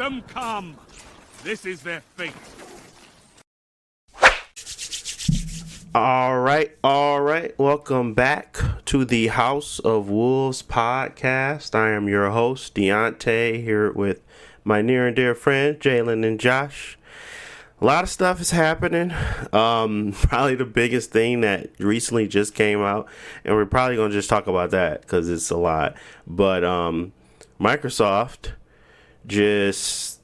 them come. This is their fate. All right. Welcome back to the House of Wolves podcast. I am your host, Deontay, here with my near and dear friend, Jalen and Josh. A lot of stuff is happening. Probably the biggest thing that recently just came out, and we're probably going to just talk about that because it's a lot. But Microsoft just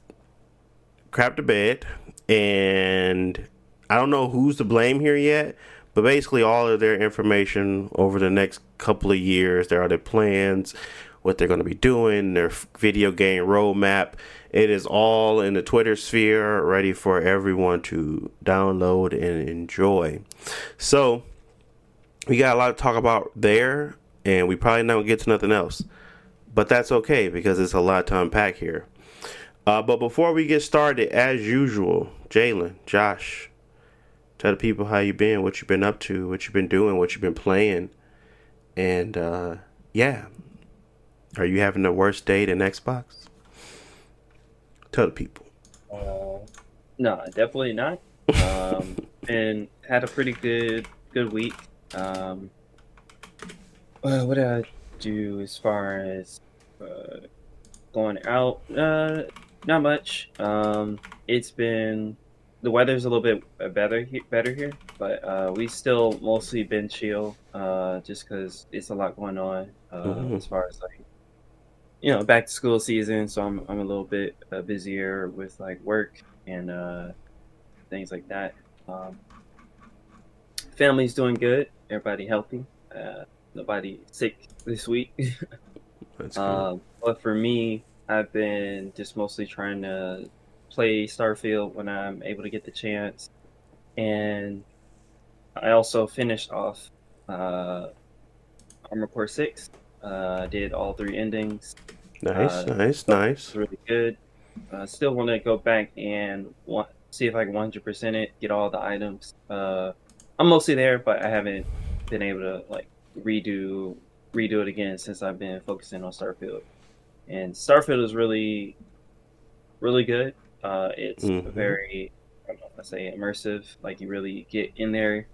crapped the bed, and I don't know who's to blame here yet, but basically all of their information over the next couple of years, there are their plans, what they're going to be doing, their video game roadmap. It is all in the Twitter sphere, ready for everyone to download and enjoy. So we got a lot to talk about there, and we probably not going to get to nothing else. But that's okay, because it's a lot to unpack here. But before we get started, as usual, Jalen, Josh, tell the people how you been, what you've been up to, what you've been doing, what you've been playing. And, yeah. Are you having the worst day in Xbox? Tell the people. No, definitely not. And had a pretty good week. Well, what did I do as far as going out? Not much. It's been... The weather's a little bit better here, but we still mostly been chill, just because it's a lot going on as far as back to school season. So I'm a little bit busier with work and things like that. Family's doing good. Everybody healthy. Nobody sick this week. That's good. But for me, I've been just mostly trying to play Starfield when I'm able to get the chance, and I also finished off Armored Core 6. Did all 3 endings. Nice. It's really good. Still want to go back and see if I can 100% it, get all the items. I'm mostly there, but I haven't been able to redo it again since I've been focusing on Starfield. And Starfield is really, really good. It's very, I don't know if I say immersive. You really get in there,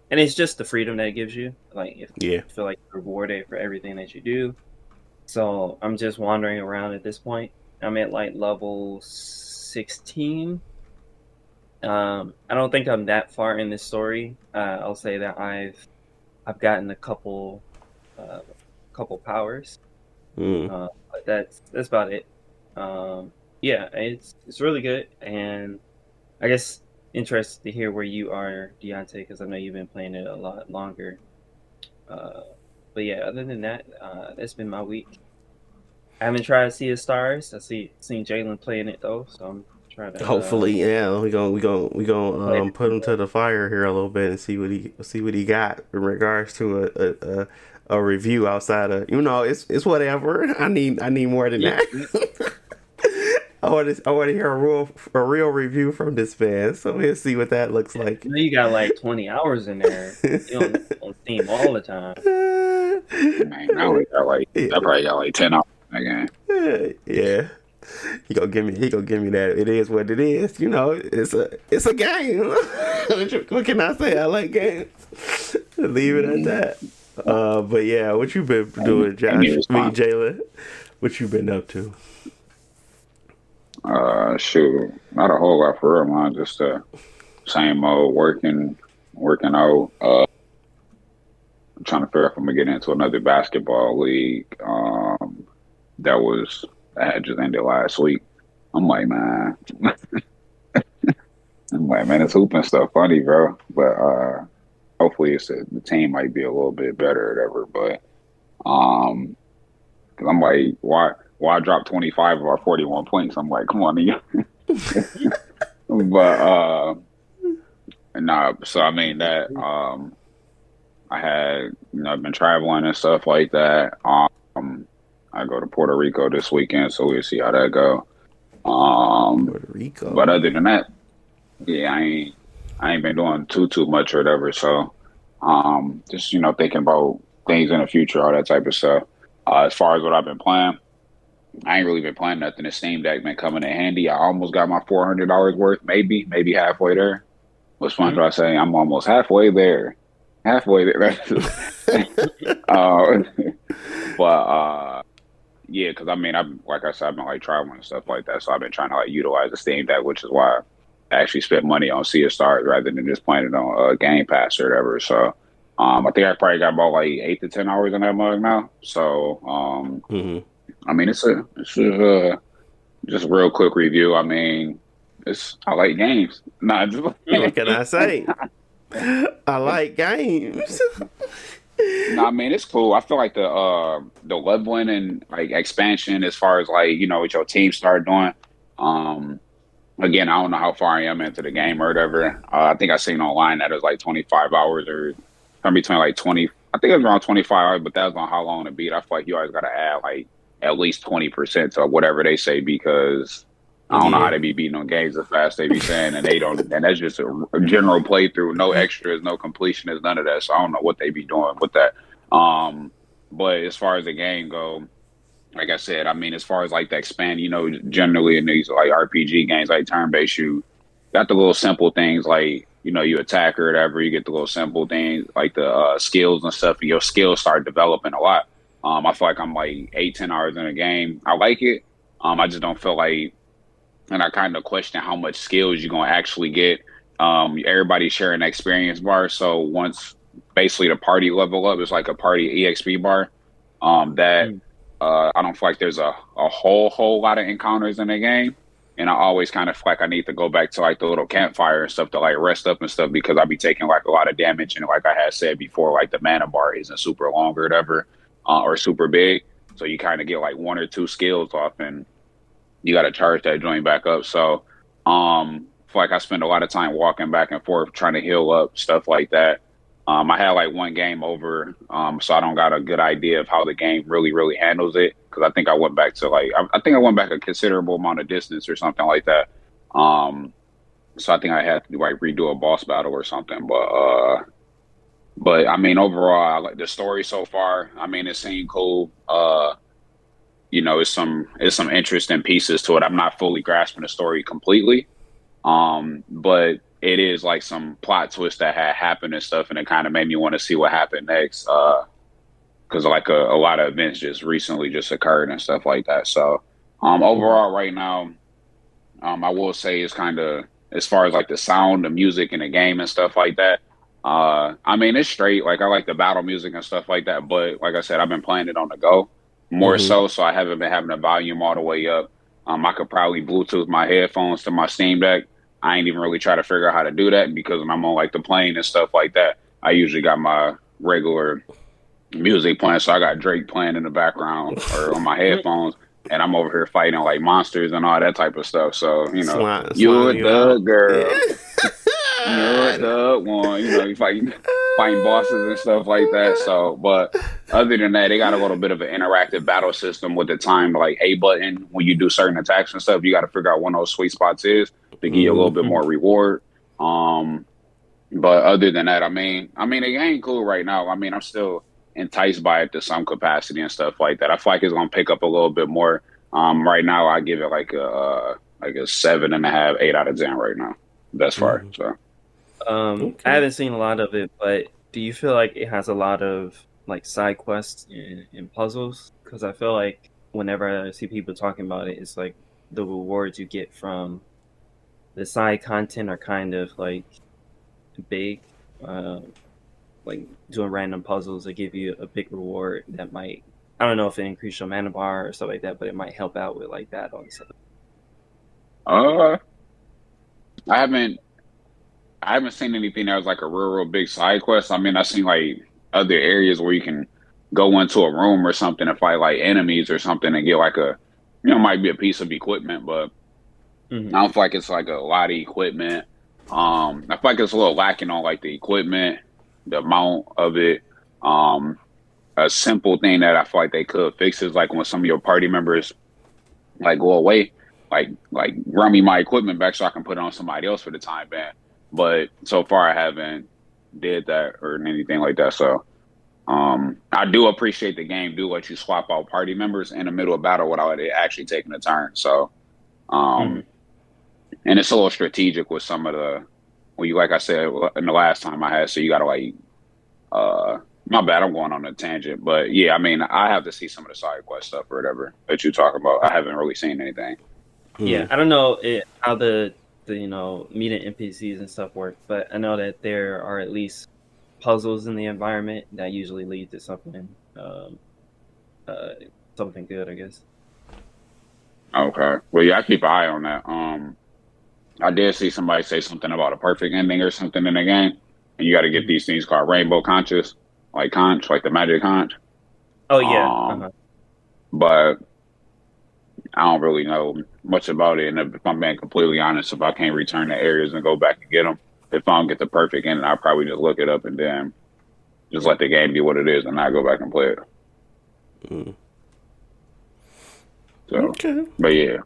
and it's just the freedom that it gives you. If you feel like you're rewarded for everything that you do. So I'm just wandering around at this point. I'm at level 16. I don't think I'm that far in this story. I'll say that I've gotten a couple powers. But that's about it. Yeah, it's really good, and I guess interested to hear where you are, Deontay, because I know you've been playing it a lot longer. But yeah, other than that, that's been my week. I haven't tried Sea of Stars. Seen Jalen playing it though, so I'm trying to. Hopefully, yeah, we gonna put him to the fire here a little bit and see what he got in regards to a review outside of it's whatever. I need more than that. I want to hear a real review from this man, so we'll see what that looks like. I know you got 20 hours in there. You on Steam all the time. Man, I probably got 10 hours in that game. Yeah. He gonna give me that. It is what it is. It's a game. What can I say? I like games. Leave it at that. But yeah, what you been doing, Josh? Jalen, what you been up to? Shoot, not a whole lot for real, man. Just same old working out. I'm trying to figure out if I'm gonna get into another basketball league. That had just ended last week. I'm like, man, this hooping stuff funny, bro. But hopefully the team might be a little bit better or whatever. But cause I'm like, why drop 25 of our 41 points? I'm like, come on, nigga. But nah. So I mean that I had I've been traveling and stuff like that. I go to Puerto Rico this weekend, so we'll see how that go. Puerto Rico. But other than that, yeah, I ain't been doing too much or whatever. So just thinking about things in the future, all that type of stuff. As far as what I've been playing, I ain't really been playing nothing. The Steam Deck been coming in handy. I almost got my $400 worth, maybe halfway there. What's fun? Mhm. Do I say I'm almost halfway there? Halfway there. uh, but yeah, because I mean, like I said, I've been like traveling and stuff like that, so I've been trying to like utilize the Steam Deck, which is why I actually spent money on Sea of Stars rather than just playing it on Game Pass or whatever. So, I think I probably got about like 8 to 10 hours in that mug now. So, Hmm. I mean, it's just a real quick review. I mean, I like games. Nah, just What can I say? I like games. no, I mean it's cool. I feel like the leveling and like expansion as far as like what your team start doing. Um, Again, I don't know how far I am into the game or whatever. I think I seen online that it was like 25 hours or something between like 20. I think it was around 25 hours, but that was on how long to beat. I feel like you always got to add like at least 20% to whatever they say because I don't know how Yeah. they be beating on games as fast they be saying, and they don't. And that's just a general playthrough, no extras, no completionists, none of that. So I don't know what they be doing with that. But as far as the game go, like I said, I mean, as far as like the expand, generally in these like RPG games, like turn-based, you got the little simple things like you attack or whatever. You get the little simple things like the skills and stuff, and your skills start developing a lot. I feel like I'm like 8, 10 hours in a game. I like it. I just don't feel like and I kind of question how much skills you're gonna actually get. Everybody's sharing an experience bar, so once basically the party level up, it's like a party EXP bar. That Mm. I don't feel like there's a whole lot of encounters in the game, and I always kind of feel like I need to go back to like the little campfire and stuff to like rest up and stuff because I be taking like a lot of damage, and like I had said before, like the mana bar isn't super long or whatever, or super big, so you kind of get like 1 or 2 skills off and you got to charge that joint back up. So, feel like I spend a lot of time walking back and forth trying to heal up stuff like that. I had like one game over, so I don't got a good idea of how the game really handles it because I think I went back to like I think I went back a considerable amount of distance or something like that. So I think I had to like redo a boss battle or something. But I mean overall, I like the story so far. I mean it seemed cool. It's some interesting pieces to it. I'm not fully grasping the story completely, but it is like some plot twist that had happened and stuff, and it kind of made me want to see what happened next. Because like a lot of events just recently just occurred and stuff like that. So, overall, right now, I will say it's kind of as far as like the sound, the music, and the game and stuff like that. I mean, it's straight. Like I like the battle music and stuff like that. But like I said, I've been playing it on the go more Hmm. so I haven't been having the volume all the way up. I could probably Bluetooth my headphones to my Steam Deck. I ain't even really try to figure out how to do that because when I'm on like the plane and stuff like that, I usually got my regular music playing. So I got Drake playing in the background or on my headphones, and I'm over here fighting like monsters and all that type of stuff. So you a Slime you thug out. girl. You're a Yeah. thug one. You fighting bosses and stuff like that. So, but other than that, they got a little bit of an interactive battle system with the time, like A button when you do certain attacks and stuff. You got to figure out when those sweet spots is to give you a little bit more reward. But other than that, I mean, it ain't cool right now. I mean, I'm still enticed by it to some capacity and stuff like that. I feel like it's gonna pick up a little bit more. Right now, I give it like a 7.5, 8 out of 10 right now. Thus far, so. I haven't seen a lot of it, but do you feel like it has a lot of like side quests and puzzles? Because I feel like whenever I see people talking about it, it's like the rewards you get from the side content are kind of like big. Like doing random puzzles that give you a big reward that might, I don't know if it increase your mana bar or stuff like that, but it might help out with like battle and stuff. Uh, I haven't seen anything that was like a real big side quest. I mean, I've seen like other areas where you can go into a room or something and fight like enemies or something and get like might be a piece of equipment, but I don't feel like it's like a lot of equipment. I feel like it's a little lacking on like the equipment, the amount of it. A simple thing that I feel like they could fix is like when some of your party members like go away, like run me my equipment back so I can put it on somebody else for the time being. But so far I haven't did that or anything like that. So I do appreciate the game do let you swap out party members in the middle of battle without it actually taking a turn. So, Mhm. and it's a little strategic with some of the, well, you like I said in the last time I had, so you got to like, my bad, I'm going on a tangent, but yeah, I mean, I have to see some of the side quest stuff or whatever that you talk about. I haven't really seen anything. Yeah, I don't know how the meeting NPCs and stuff work, but I know that there are at least puzzles in the environment that usually lead to uh, something good, I guess. Okay. Well, yeah, I keep an eye on that. I did see somebody say something about a perfect ending or something in the game, and you got to get these things called rainbow conches, like conch, like the magic conch. Oh yeah, Um, but I don't really know much about it. And if I'm being completely honest, if I can't return the areas and go back and get them, if I don't get the perfect ending, I'll probably just look it up and then just let the game be what it is and not go back and play it. Mm. So, Okay. but yeah.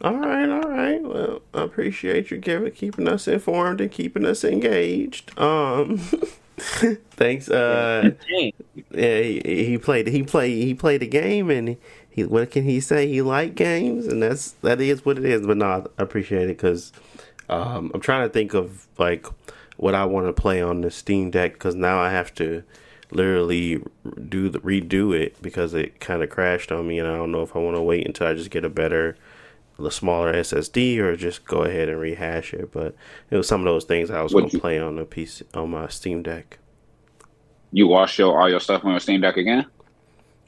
All right, all right. Well, I appreciate you keeping us informed and keeping us engaged. Thanks. yeah. Yeah, he played the game, and he what can he say? He liked games, and that is what it is. But no, I appreciate it because I'm trying to think of like what I want to play on the Steam Deck because now I have to literally redo it because it kind of crashed on me, and I don't know if I want to wait until I just get the smaller SSD or just go ahead and rehash it. But it was some of those things I was going to play on the PC on my Steam Deck. You wash all your stuff on your Steam Deck again?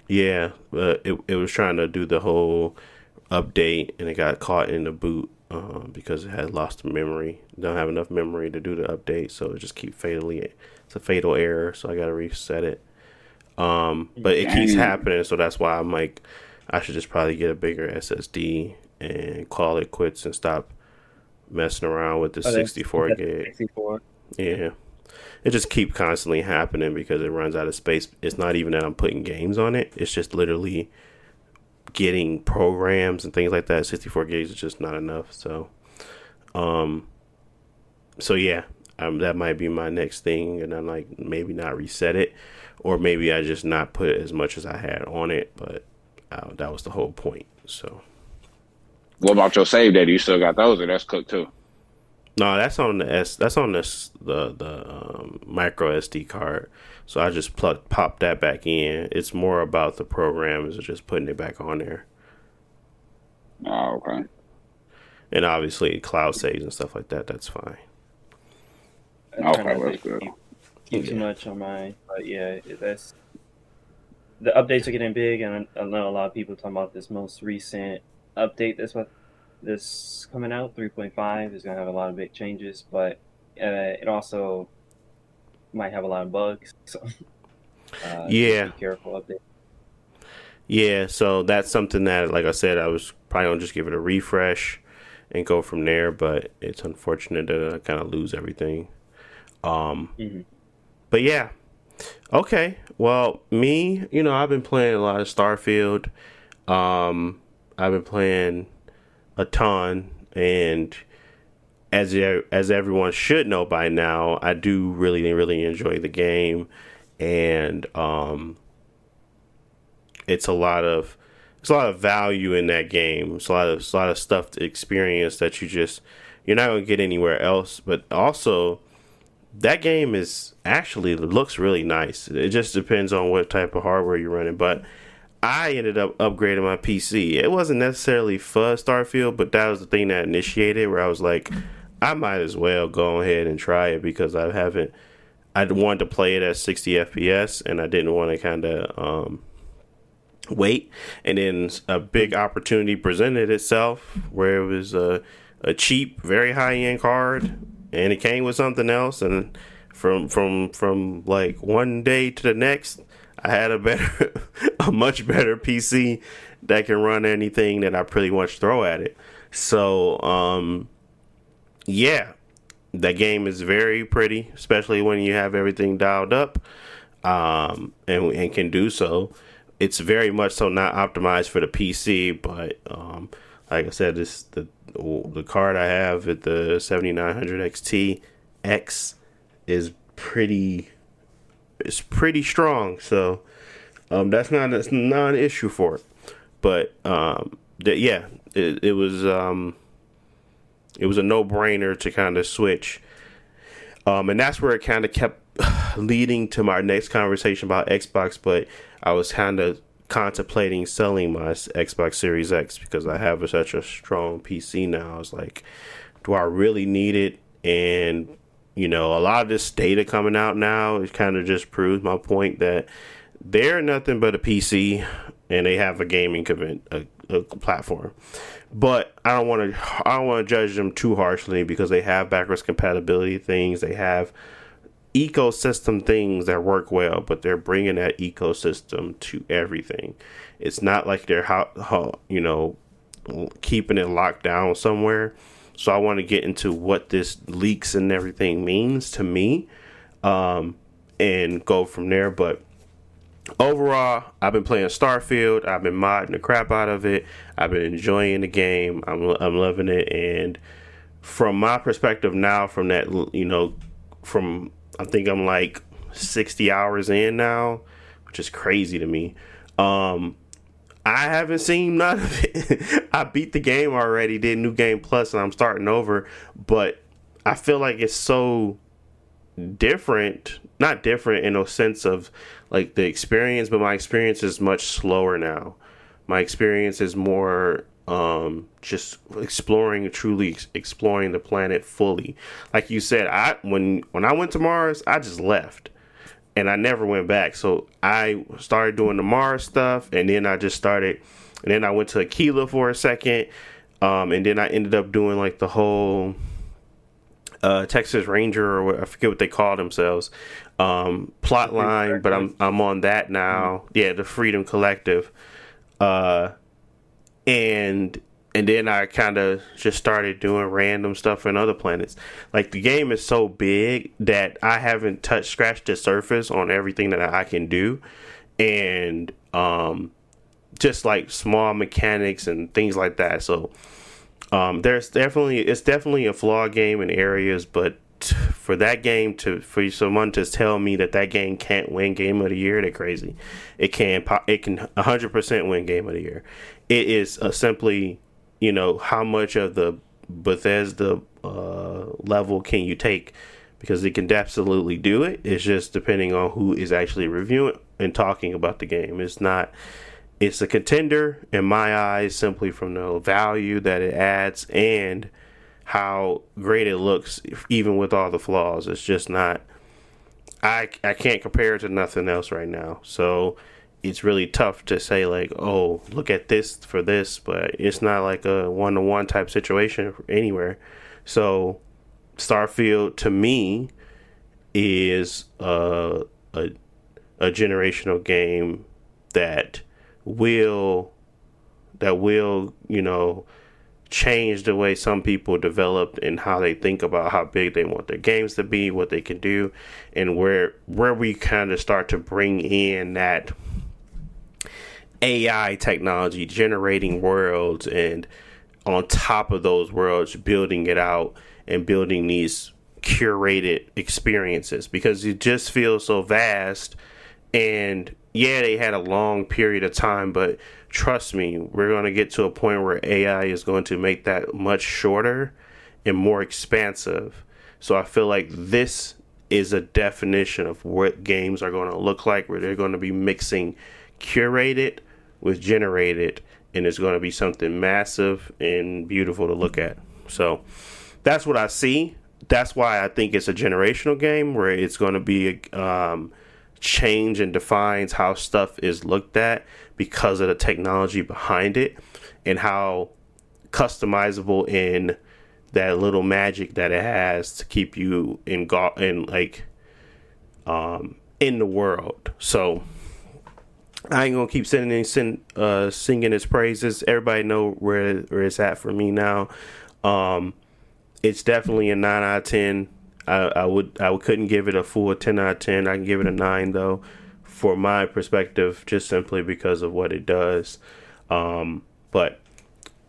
Yeah, but it was trying to do the whole update and it got caught in the boot because it had lost memory. Don't have enough memory to do the update, so it just it's a fatal error. So I got to reset it. But it keeps happening, so that's why I'm like, I should just probably get a bigger SSD and call it quits and stop messing around with the 64 gig. 64. Yeah. It just keep constantly happening because it runs out of space. It's not even that I'm putting games on it. It's just literally getting programs and things like that. 64 gigs is just not enough. So yeah, that might be my next thing. And I'm like, maybe not reset it, or maybe I just not put as much as I had on it. But that was the whole point. So. What about your save data? You still got those, or that's cooked too? No, that's on the micro SD card. So I just pop that back in. It's more about the programs and just putting it back on there. Oh, okay. And obviously cloud saves and stuff like that. That's fine. Okay, that's good. Keep too much on mine, but yeah, that's the updates are getting big, and I know a lot of people talking about this most recent update. That's what this coming out 3.5 is going to have a lot of big changes, but it also might have a lot of bugs. So yeah, be careful update. Yeah, so that's something that, like I said, I was probably gonna just give it a refresh and go from there. But it's unfortunate that I kind of lose everything. But yeah, okay. Well, me, I've been playing a lot of Starfield. I've been playing a ton, and as everyone should know by now, I do really really enjoy the game, and it's a lot of value in that game. It's a lot of stuff to experience that you're not gonna get anywhere else. But also, that game looks really nice. It just depends on what type of hardware you're running. But I ended up upgrading my PC. It wasn't necessarily for Starfield, but that was the thing that initiated where I was like, I might as well go ahead and try it because I wanted to play it at 60 FPS and I didn't want to kind of wait. And then a big opportunity presented itself where it was a cheap, very high end card, and it came with something else. And from like one day to the next, I had a much better PC that can run anything that I pretty much throw at it. So, yeah, that game is very pretty, especially when you have everything dialed up, and can do so. It's very much so not optimized for the PC, but like I said, the card I have at the 7900 XT X is pretty. is pretty strong. So that's not an issue for it. But it was a no-brainer to kind of switch. And that's where it kind of kept leading to my next conversation about Xbox, but I was kind of contemplating selling my Xbox Series X because I have such a strong PC now. I was like, do I really need it? And, a lot of this data coming out now, it kind of just proves my point that they're nothing but a PC and they have a gaming a platform. But I don't want to judge them too harshly because they have backwards compatibility things. They have ecosystem things that work well, but they're bringing that ecosystem to everything. It's not like they're keeping it locked down somewhere. So I want to get into what this leaks and everything means to me, and go from there. But overall, I've been playing Starfield. I've been modding the crap out of it. I've been enjoying the game. I'm loving it. And from my perspective now, from that, I think I'm like 60 hours in now, which is crazy to me. I haven't seen none of it. I beat the game already, did New Game Plus, and I'm starting over. But I feel like it's so different. Not different in a sense of like the experience, but my experience is much slower now. My experience is more just truly exploring the planet fully. Like you said, when I went to Mars, I just left and I never went back. So I started doing the Mars stuff, and then I went to Aquila for a second, and then I ended up doing like the whole Texas Ranger, or I forget what they call themselves, plot line, but I'm on that now. Yeah, the Freedom Collective. And then I kind of just started doing random stuff in other planets. Like, the game is so big that I haven't scratched the surface on everything that I can do. And just like small mechanics and things like that. So it's definitely a flawed game in areas, but for for someone to tell me that game can't win Game of the Year, they're crazy. It can 100% win Game of the Year. It is simply, how much of the Bethesda level can you take, because it can absolutely do it. It's just depending on who is actually reviewing and talking about the game. It's a contender in my eyes, simply from the value that it adds and how great it looks, even with all the flaws. It's just not, I can't compare it to nothing else right now. So it's really tough to say like, oh, look at this for this, but it's not like a one-to-one type situation anywhere. So Starfield to me is a generational game that will change the way some people develop and how they think about how big they want their games to be, what they can do, and where we kind of start to bring in that AI technology, generating worlds, and on top of those worlds, building it out and building these curated experiences, because it just feels so vast. And yeah, they had a long period of time, but trust me, we're going to get to a point where AI is going to make that much shorter and more expansive. So I feel like this is a definition of what games are going to look like, where they're going to be mixing curated with generated, and it's going to be something massive and beautiful to look at. So that's what I see. That's why I think it's a generational game, where it's going to be change and defines how stuff is looked at because of the technology behind it, and how customizable in that little magic that it has to keep you in the world. So I ain't gonna keep singing its praises. Everybody know where it's at for me now. It's definitely a 9 out of 10. I couldn't give it a full 10 out of 10. I can give it a 9 though, for my perspective, just simply because of what it does. But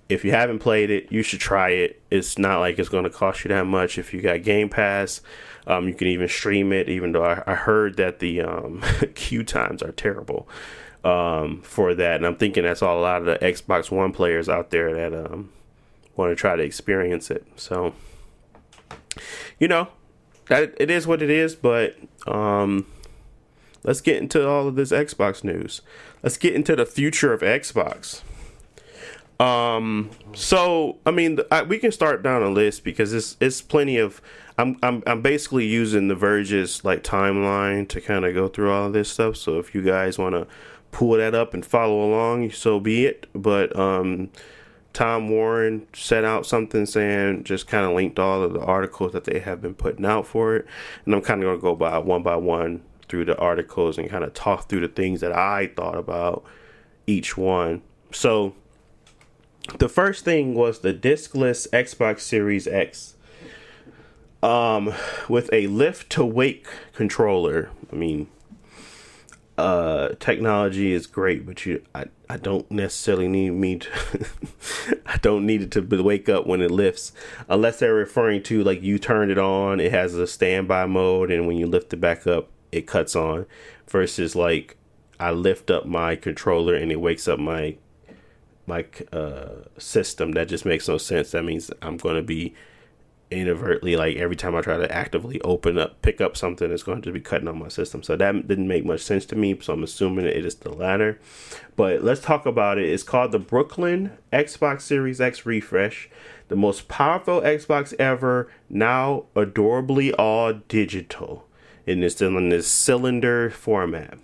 if you haven't played it, you should try it. It's not like it's going to cost you that much. If you got Game Pass, you can even stream it, even though I heard that the queue times are terrible for that. And I'm thinking that's all a lot of the Xbox One players out there that want to try to experience it. So, that it is what it is, but let's get into all of this Xbox news. Let's get into the future of Xbox. So I mean, we can start down a list because it's plenty of. I'm basically using the Verge's like timeline to kind of go through all of this stuff. So if you guys want to pull that up and follow along, so be it. But Tom Warren set out something saying, just kind of linked all of the articles that they have been putting out for it, and I'm kind of going to go by one through the articles and kind of talk through the things that I thought about each one. So the first thing was the discless Xbox Series X with a lift to wake controller. I mean, technology is great, but I don't necessarily need I don't need it to wake up when it lifts, unless they're referring to like you turned it on, it has a standby mode, and when you lift it back up, it cuts on, versus like I lift up my controller and it wakes up my system. That just makes no sense. That means I'm going to be inadvertently, like every time I try to actively pick up something, it's going to be cutting on my system. So that didn't make much sense to me, so I'm assuming it is the latter. But let's talk about it. It's called the Brooklyn Xbox Series X Refresh, the most powerful Xbox ever, now adorably all digital, and it's still in this cylinder format.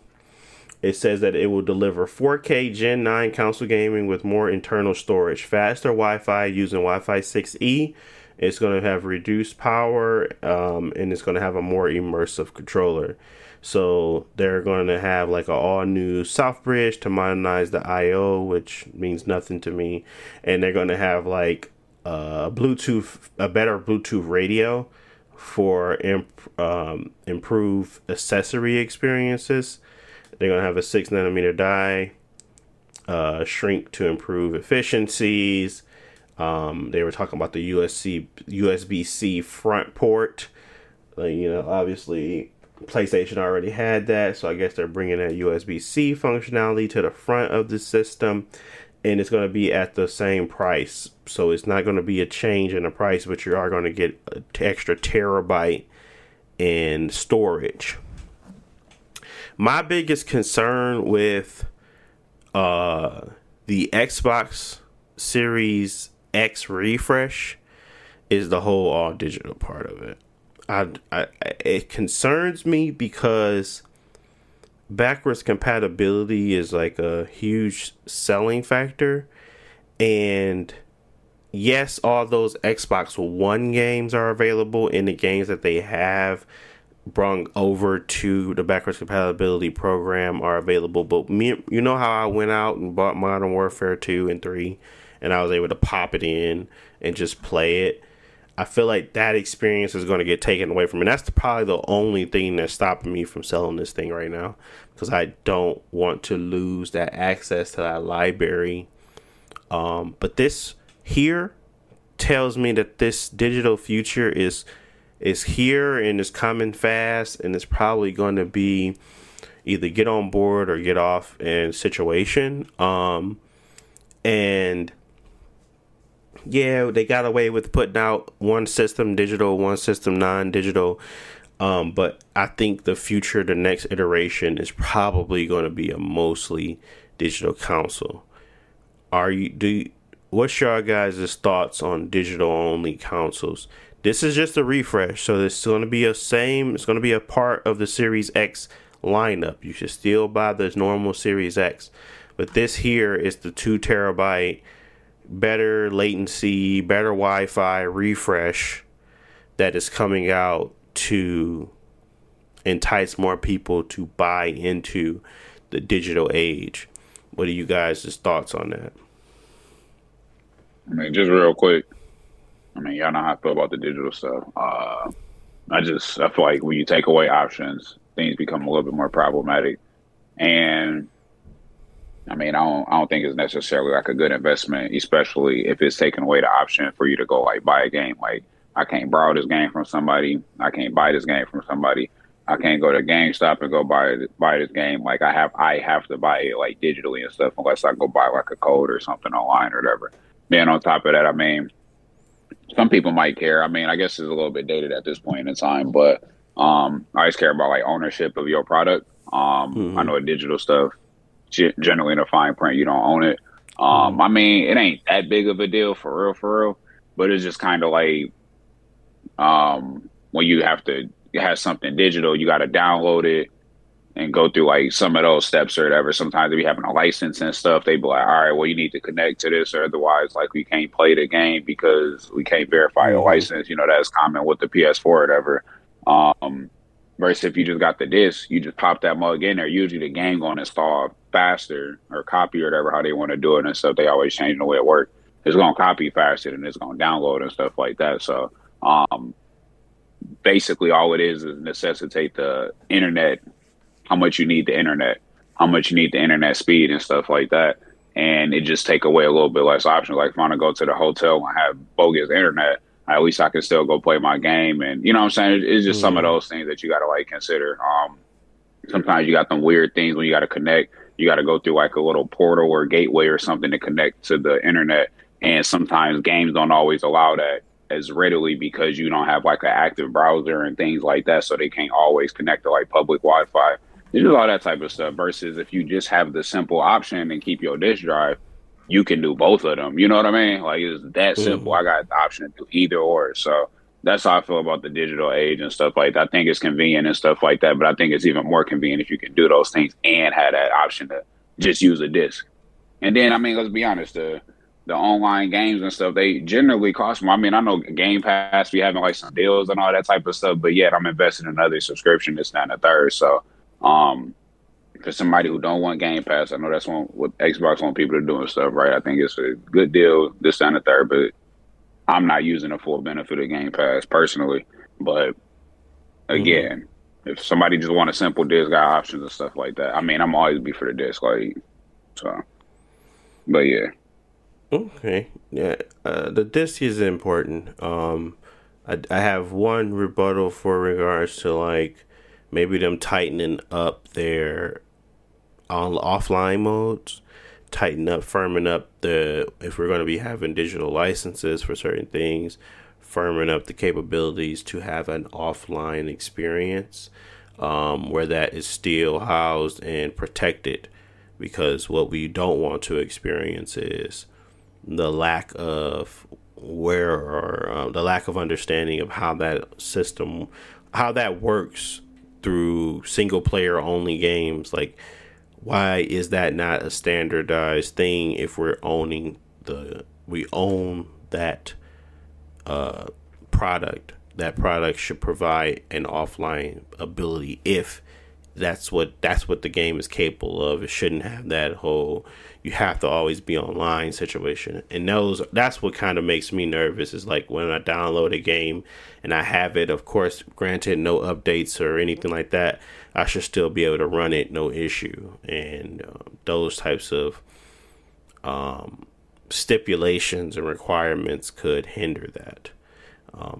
It says that it will deliver 4K Gen 9 console gaming with more internal storage, faster Wi-Fi using Wi-Fi 6E. It's going to have reduced power, and it's going to have a more immersive controller. So they're going to have like an all-new soft bridge to modernize the I/O, which means nothing to me. And they're going to have like a better Bluetooth radio for improved accessory experiences. They're going to have a 6nm die, shrink to improve efficiencies. They were talking about the USB-C front port. Obviously PlayStation already had that, so I guess they're bringing that USB-C functionality to the front of the system, and it's going to be at the same price. So it's not going to be a change in the price, but you are going to get an extra terabyte in storage. My biggest concern with the Xbox Series X refresh is the whole all digital part of it. It concerns me because backwards compatibility is like a huge selling factor, and yes, all those Xbox One games are available, and the games that they have brung over to the backwards compatibility program are available. But you know how I went out and bought Modern Warfare 2 and 3, and I was able to pop it in and just play it. I feel like that experience is going to get taken away from me. That's probably the only thing that's stopping me from selling this thing right now, because I don't want to lose that access to that library. But this here tells me that this digital future is here and is coming fast, and it's probably going to be either get on board or get off in situation. And yeah, they got away with putting out one system digital, one system non-digital. But I think the future, the next iteration, is probably going to be a mostly digital console. What's your guys' thoughts on digital only consoles? This is just a refresh, so it's going to be it's going to be a part of the Series X lineup. You should still buy the normal Series X, but this here is the 2 terabyte, better latency, better Wi-Fi refresh that is coming out to entice more people to buy into the digital age. What are you guys' thoughts on that? I mean, just real quick. I mean, y'all know how I feel about the digital stuff. I feel like when you take away options, things become a little bit more problematic. And I mean, I don't think it's necessarily like a good investment, especially if it's taking away the option for you to go like buy a game. Like I can't borrow this game from somebody. I can't buy this game from somebody. I can't go to GameStop and go buy this game. Like I have to buy it like digitally and stuff unless I go buy like a code or something online or whatever. Then on top of that, I mean, some people might care. I mean, I guess it's a little bit dated at this point in time, but I always care about like ownership of your product. I Mm-hmm. know digital stuff generally in a fine print, you don't own it. Mm-hmm. I mean, it ain't that big of a deal for real, but it's just kind of like when you have something digital, you got to download it and go through like some of those steps or whatever. Sometimes if you having a license and stuff, they be like, all right, well, you need to connect to this, or otherwise, like, we can't play the game because we can't verify a Mm-hmm. license. You know, that's common with the PS4 or whatever. Um, versus if you just got the disc, you just pop that mug in there. Usually the game gonna install faster or copy or whatever how they want to do it and stuff. They always change the way it works. It's gonna copy faster than it's gonna download and stuff like that. So basically all it is necessitate the internet, how much you need the internet, how much you need the internet speed and stuff like that. And it just take away a little bit less options. Like if I want to go to the hotel and have bogus internet, at least I can still go play my game. And you know what I'm saying? It's just some of Mm-hmm. those things that you got to like consider. Sometimes you got them weird things when you got to connect. You got to go through like a little portal or gateway or something to connect to the internet. And sometimes games don't always allow that as readily because you don't have like an active browser and things like that. So they can't always connect to like public Wi Fi. It's just all that type of stuff. Versus if you just have the simple option and keep your disk drive, you can do both of them. You know what I mean? Like it's that simple. Mm-hmm. I got the option to do either or. So that's how I feel about the digital age and stuff like that. I think it's convenient and stuff like that, but I think it's even more convenient if you can do those things and have that option to just use a disc. And then, I mean, let's be honest, the online games and stuff, they generally cost more. I mean, I know Game Pass be having like some deals and all that type of stuff, but yet I'm investing in another subscription, this, that, and the third. So, um, for somebody who don't want Game Pass, I know that's what Xbox want people to do and stuff, right? I think it's a good deal, this, that, and the third, but I'm not using the full benefit of Game Pass personally. But Mm-hmm. again, if somebody just want a simple disc, got options and stuff like that. I mean, I'm always be for the disc, like so. But yeah, Okay. Yeah. The disc is important. I have one rebuttal for regards to like maybe them tightening up their on offline modes, tighten up, firming up the if we're going to be having digital licenses for certain things, firming up the capabilities to have an offline experience where that is still housed and protected. Because what we don't want to experience is the lack of where or the lack of understanding of how that system, how that works through single player only games. Like, why is that not a standardized thing if we own that product? That product should provide an offline ability if that's what the game is capable of. It shouldn't have that whole you have to always be online situation. And that's what kind of makes me nervous is like when I download a game and I have it, of course, granted no updates or anything like that, I should still be able to run it no issue. And those types of stipulations and requirements could hinder that.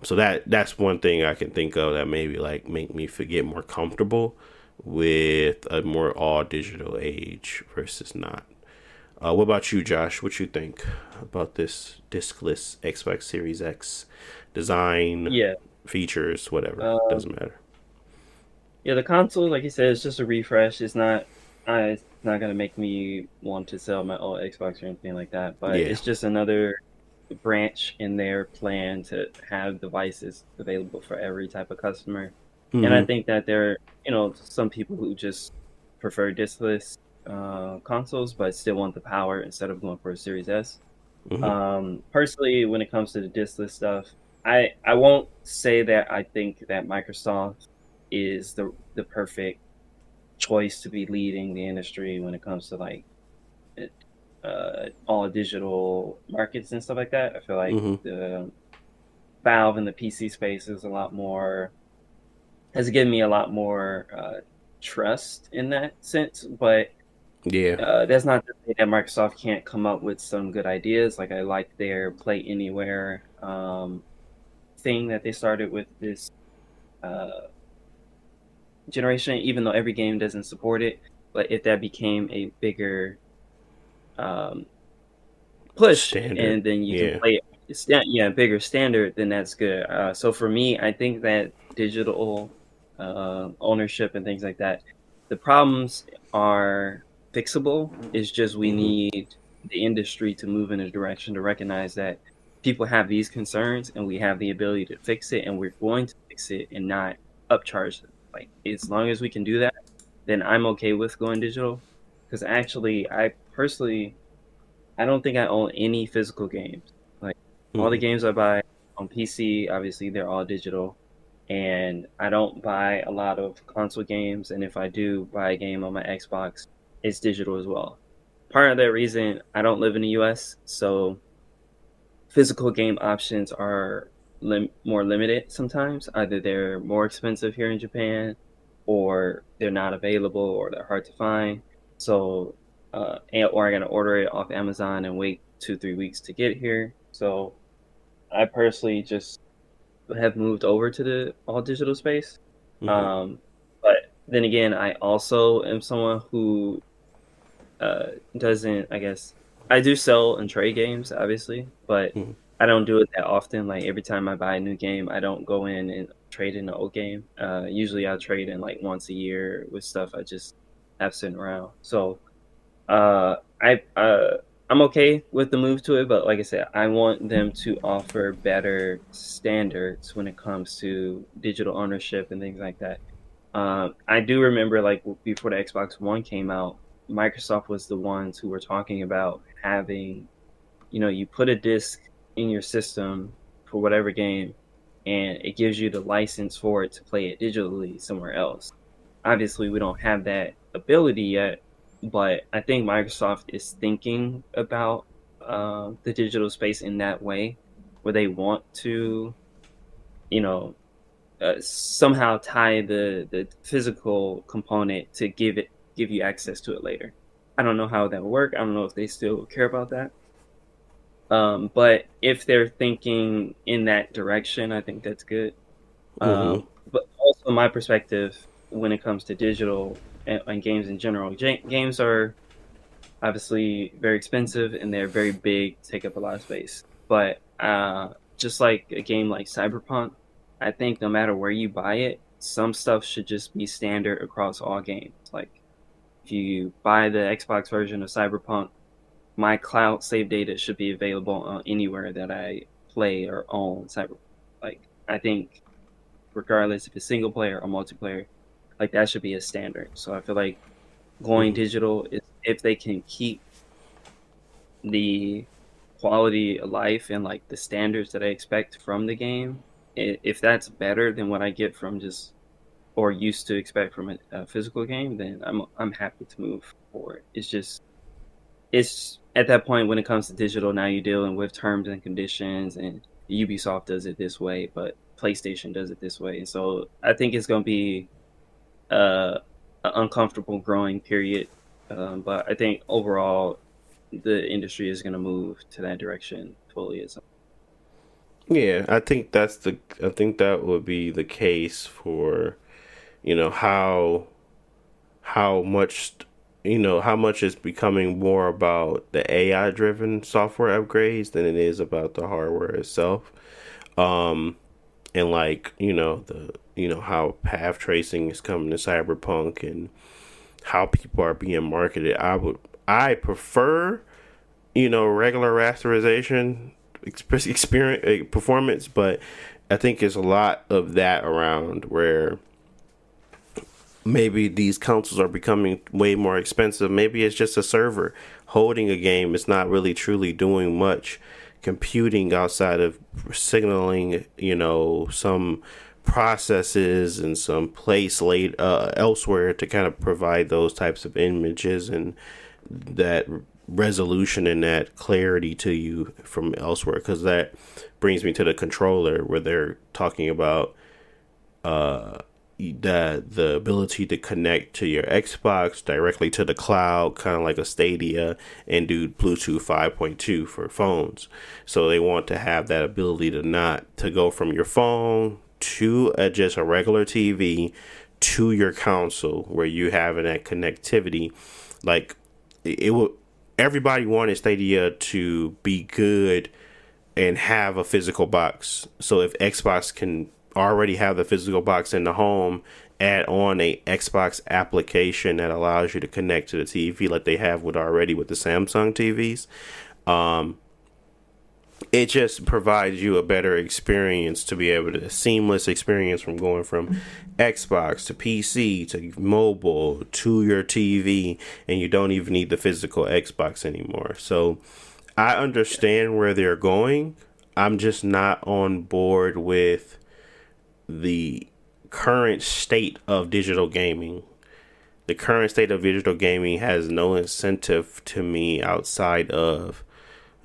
So that's one thing I can think of that maybe like make me forget more comfortable with a more all digital age versus not. What about you, Josh? What you think about this discless Xbox Series X design, Yeah. features, whatever? Um, Doesn't matter. yeah, the console, like you said, it's just a refresh. It's not gonna make me want to sell my old Xbox or anything like that. But Yeah. it's just another branch in their plan to have devices available for every type of customer. And I Mm-hmm. think that there, some people who just prefer diskless consoles, but still want the power instead of going for a Series S. Mm-hmm. Personally, when it comes to the diskless stuff, I won't say that I think that Microsoft is the perfect choice to be leading the industry when it comes to like all digital markets and stuff like that. I feel like Mm-hmm. the Valve in the PC space is a lot more has given me a lot more trust in that sense. But Yeah. That's not to say that Microsoft can't come up with some good ideas. Like I like their Play Anywhere thing that they started with this uh, generation, even though every game doesn't support it. But if that became a bigger um, push, Standard. and then you can Yeah. play it, bigger standard, then that's good. So for me, I think that digital ownership and things like that, the problems are fixable. It's just we Hmm. need the industry to move in a direction to recognize that people have these concerns and we have the ability to fix it, and we're going to fix it and not upcharge them. Like as long as we can do that, then I'm okay with going digital. Because actually, I personally, I don't think I own any physical games. Like all the Hmm. games I buy on PC, obviously they're all digital, and I don't buy a lot of console games. And if I do buy a game on my Xbox, it's digital as well. Part of that reason, I don't live in the U.S., so physical game options are more limited sometimes. Either they're more expensive here in Japan, or they're not available, or they're hard to find. So, or I gotta order it off Amazon and wait 2-3 weeks to get here. So, I personally just have moved over to the all digital space. Hmm. Um, but then again, I also am someone who uh, doesn't, I guess, I do sell and trade games, obviously, but Hmm. I don't do it that often. Like every time I buy a new game, I don't go in and trade in the old game. Usually I'll trade in like once a year with stuff I just have sitting around. So I I'm okay with the move to it, but like I said, I want them to offer better standards when it comes to digital ownership and things like that. I do remember like before the Xbox One came out, Microsoft was the ones who were talking about having, you put a disc in your system for whatever game, and it gives you the license for it to play it digitally somewhere else. Obviously, we don't have that ability yet, but I think Microsoft is thinking about the digital space in that way, where they want to, you know, somehow tie the physical component to give you access to it later. I don't know how that will work. I don't know if they still care about that. But if they're thinking in that direction, I think that's good. Hmm. But also my perspective when it comes to digital and games in general, games are obviously very expensive and they're very big, take up a lot of space. But just like a game like Cyberpunk, I think no matter where you buy it, some stuff should just be standard across all games. Like if you buy the Xbox version of Cyberpunk, my cloud save data should be available on anywhere that I play or own Cyberpunk. Like I think regardless if it's single player or multiplayer, like that should be a standard. So I feel like going Hmm. digital is if they can keep the quality of life and like the standards that I expect from the game, if that's better than what I get from just or used to expect from a physical game, then I'm happy to move forward. It's at that point when it comes to digital, now you're dealing with terms and conditions, and Ubisoft does it this way, but PlayStation does it this way. And so I think it's going to be an uncomfortable growing period. But I think overall, the industry is going to move to that direction fully. Yeah, I think that would be the case for, how much how much is becoming more about the AI driven software upgrades than it is about the hardware itself. Um and like, the how path tracing is coming to Cyberpunk and how people are being marketed. I prefer, regular rasterization experience performance, but I think there's a lot of that around where maybe these consoles are becoming way more expensive. Maybe it's just a server holding a game. It's not really truly doing much computing outside of signaling, some processes and some place laid elsewhere to kind of provide those types of images and that resolution and that clarity to you from elsewhere. Because that brings me to the controller where they're talking about the ability to connect to your Xbox directly to the cloud, kind of like a Stadia, and do Bluetooth 5.2 for phones. So they want to have that ability to go from your phone to just a regular TV to your console, where you having that connectivity. Like it would, everybody wanted Stadia to be good and have a physical box. So if Xbox can already have the physical box in the home, add on a Xbox application that allows you to connect to the TV like they have with the Samsung TVs. It just provides you a better experience to be able to seamless experience from going from Xbox to PC to mobile to your TV, and you don't even need the physical Xbox anymore. So I understand where they're going. I'm just not on board with the current state of digital gaming. The current state of digital gaming has no incentive to me outside of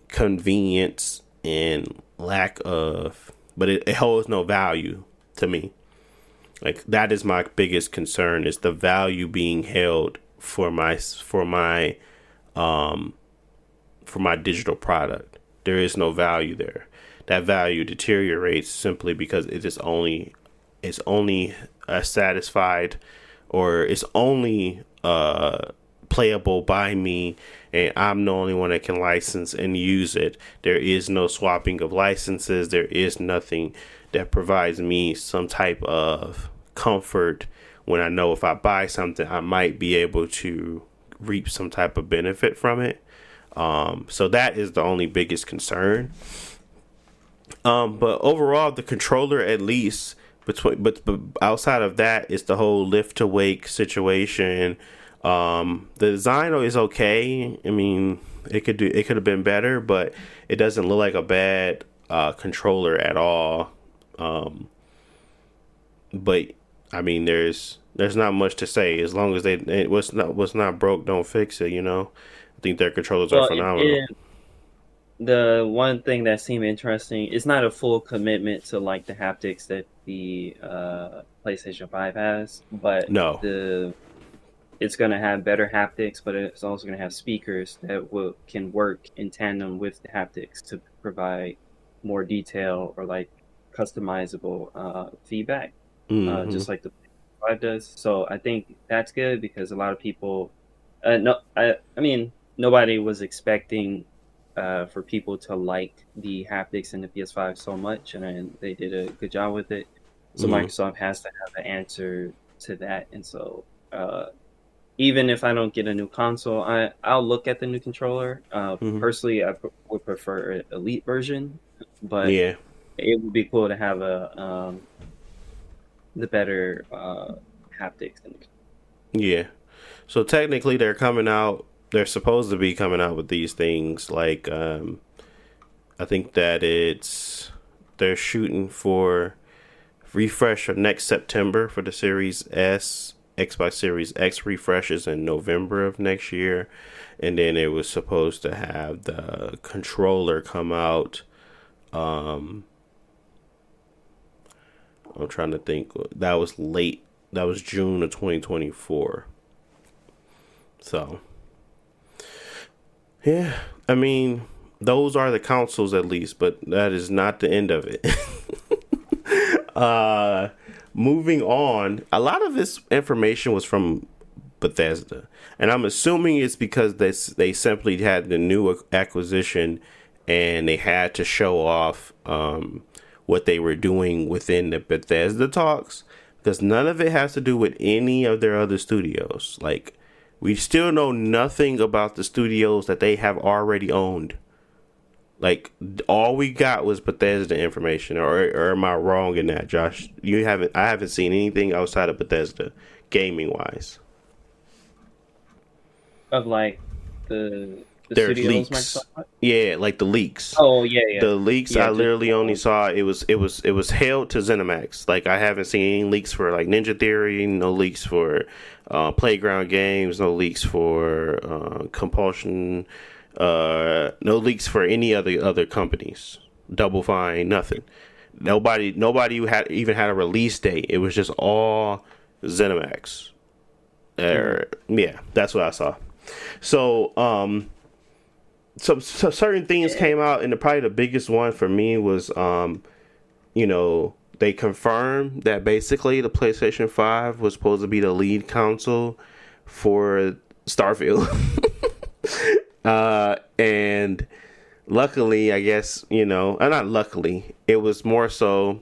convenience and lack of, but it holds no value to me. Like, that is my biggest concern, is the value being held for my digital product. There is no value there. That value deteriorates simply because it's only satisfied, or it's only playable by me, and I'm the only one that can license and use it. There is no swapping of licenses. There is nothing that provides me some type of comfort when I know if I buy something, I might be able to reap some type of benefit from it. So that is the only biggest concern. But overall, the controller, at least, but outside of that, it's the whole lift to wake situation. The design is okay. I mean, it could have been better, but it doesn't look like a bad controller at all. But I mean, there's not much to say. As long as what's not broke, don't fix it. I think their controllers are phenomenal. The one thing that seemed interesting, it's not a full commitment to like the haptics that the PlayStation 5 has, but no. It's going to have better haptics, but it's also going to have speakers that can work in tandem with the haptics to provide more detail or like customizable feedback, just like the PlayStation 5 does. So I think that's good, because a lot of people, I mean, nobody was expecting for people to like the haptics in the PS5 so much, and they did a good job with it. So Microsoft has to have an answer to that, and so even if I don't get a new console, I'll look at the new controller. Personally, I would prefer an Elite version, but it would be cool to have the better haptics. Yeah. So technically, they're coming out. They're supposed to be coming out with these things. Like, I think that they're shooting for refresh of next September for the Series S. Xbox Series X refreshes in November of next year, and then it was supposed to have the controller come out. I'm trying to think. That was late. That was June of 2024. So, yeah, I mean, those are the consoles at least, but that is not the end of it. Moving on, a lot of this information was from Bethesda, and I'm assuming it's because they simply had the new acquisition and they had to show off what they were doing within the Bethesda talks, because none of it has to do with any of their other studios. Like, we still know nothing about the studios that they have already owned. Like, all we got was Bethesda information, or am I wrong in that, Josh? I haven't seen anything outside of Bethesda, gaming wise. Of like the There's studios, leaks. Microsoft? Yeah, like the leaks. Oh yeah. The leaks, Yeah, I literally only saw it was held to ZeniMax. Like, I haven't seen any leaks for like Ninja Theory, no leaks for Playground Games, no leaks for Compulsion. No leaks for any other companies. Double Fine, nothing. Nobody had even had a release date. It was just all ZeniMax. Yeah, that's what I saw. So so certain things came out, and probably the biggest one for me was they confirmed that basically the PlayStation 5 was supposed to be the lead console for Starfield. And luckily, I guess, not luckily, it was more so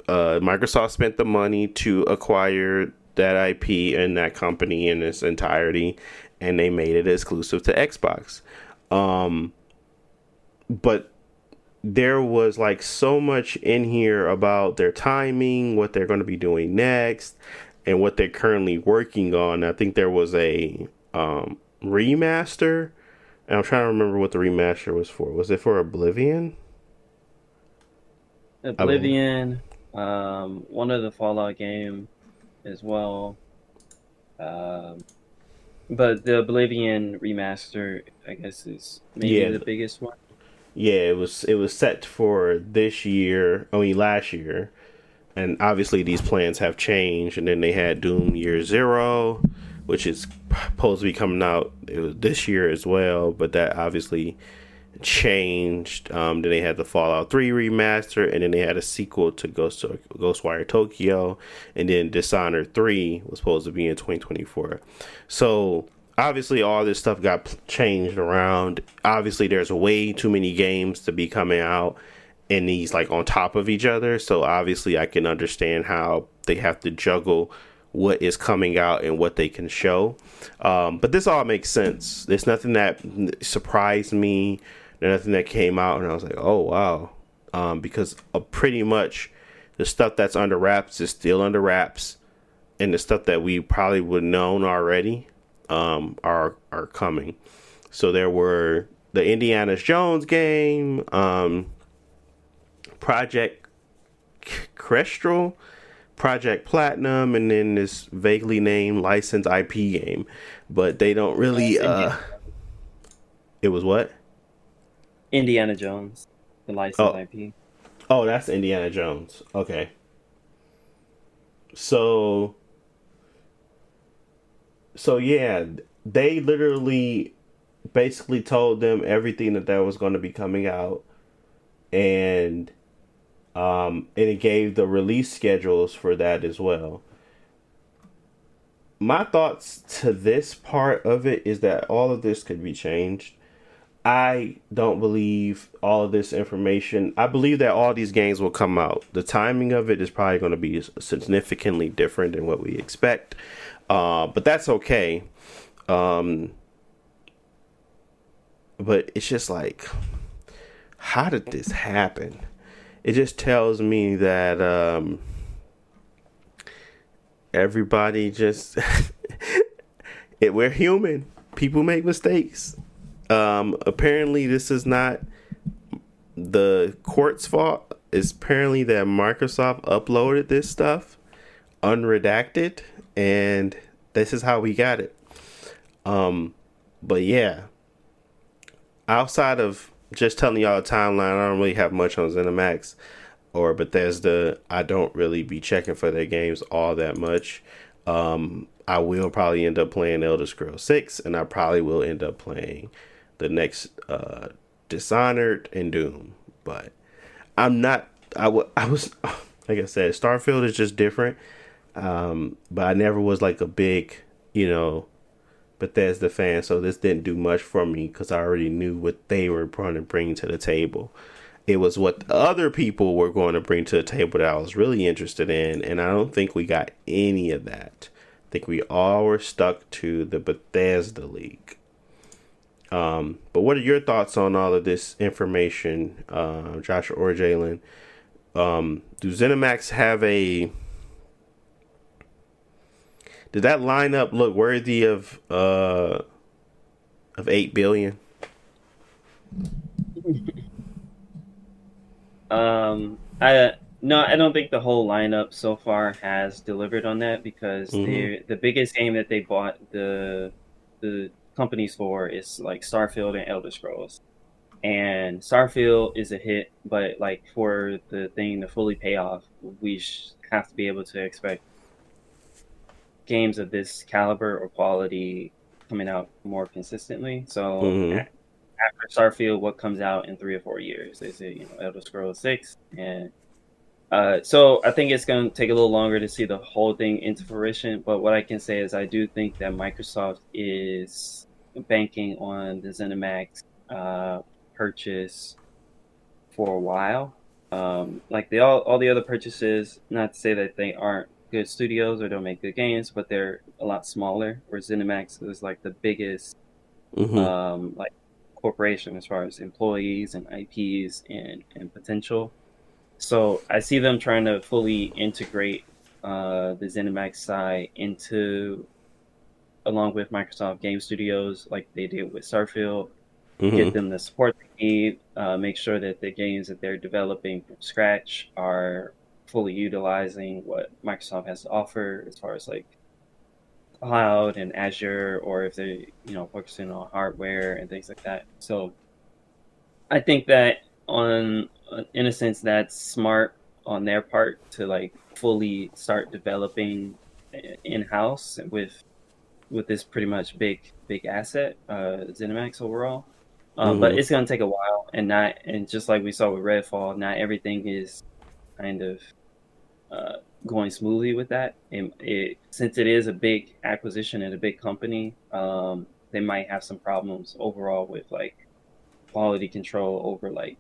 Microsoft spent the money to acquire that IP and that company in its entirety, and they made it exclusive to Xbox. But there was like so much in here about their timing, what they're going to be doing next, and what they're currently working on. I think there was a remaster, and I'm trying to remember what the remaster was for. Was it for Oblivion? Oblivion, one of the Fallout game as well. But the Oblivion remaster, I guess, is maybe the biggest one. Yeah, it was set for this year. Last year, and obviously these plans have changed. And then they had Doom Year Zero, which is supposed to be coming out this year as well, but that obviously changed. Then they had the Fallout 3 remaster, and then they had a sequel to Ghostwire Tokyo, and then Dishonored 3 was supposed to be in 2024. So obviously all this stuff got changed around. Obviously there's way too many games to be coming out, and these like on top of each other. So obviously I can understand how they have to juggle what is coming out and what they can show. But this all makes sense. There's nothing that surprised me. There's nothing that came out and I was like, oh, wow. Because pretty much the stuff that's under wraps is still under wraps. And the stuff that we probably would have known already are coming. So there were the Indiana Jones game, Project Crestral, Project Platinum, and then this vaguely named licensed IP game, but they don't really. It was what? Indiana Jones, the licensed IP. Oh, that's Indiana Jones. Okay. So yeah, they literally basically told them everything that was going to be coming out, and it gave the release schedules for that as well. My thoughts to this part of it is that all of this could be changed. I don't believe all of this information. I believe that all these games will come out. The timing of it is probably going to be significantly different than what we expect. But that's okay. But it's just like, how did this happen? It just tells me that everybody just we're human. People make mistakes. Apparently this is not the court's fault. It's apparently that Microsoft uploaded this stuff unredacted, and this is how we got it. But yeah, outside of just telling y'all a timeline, I don't really have much on ZeniMax or Bethesda. I don't really be checking for their games all that much. I will probably end up playing Elder Scrolls 6, and I probably will end up playing the next Dishonored and Doom. But I'm not. I was like I said, Starfield is just different. But I never was like a big, Bethesda fan, so this didn't do much for me because I already knew what they were going to bring to the table. It was what other people were going to bring to the table that I was really interested in, and I don't think we got any of that. I think we all were stuck to the Bethesda League. But what are your thoughts on all of this information, Josh or Jalen? Do ZeniMax have a... Did that lineup look worthy of 8 billion? I don't think the whole lineup so far has delivered on that because the biggest game that they bought the companies for is like Starfield and Elder Scrolls. and Starfield is a hit, but like for the thing to fully pay off, we have to be able to expect games of this caliber or quality coming out more consistently. So Mm-hmm. after Starfield, what comes out in 3 or 4 years? Is it Elder Scrolls 6? And so I think it's going to take a little longer to see the whole thing into fruition. But what I can say is I do think that Microsoft is banking on the ZeniMax purchase for a while. Like all the other purchases, not to say that they aren't good studios or don't make good games, but they're a lot smaller. Where ZeniMax is like the biggest Mm-hmm. like corporation as far as employees and IPs and potential. So I see them trying to fully integrate the ZeniMax side into along with Microsoft Game Studios, like they did with Starfield, get Mm-hmm. them the support they need, make sure that the games that they're developing from scratch are fully utilizing what Microsoft has to offer as far as like cloud and Azure, or if they're focusing on hardware and things like that. So I think that on in a sense that's smart on their part to like fully start developing in house with this pretty much big asset, ZeniMax overall. But Mm-hmm. it's gonna take a while, and just like we saw with Redfall, not everything is kind of uh, going smoothly with that. And since it is a big acquisition and a big company, they might have some problems overall with like quality control over like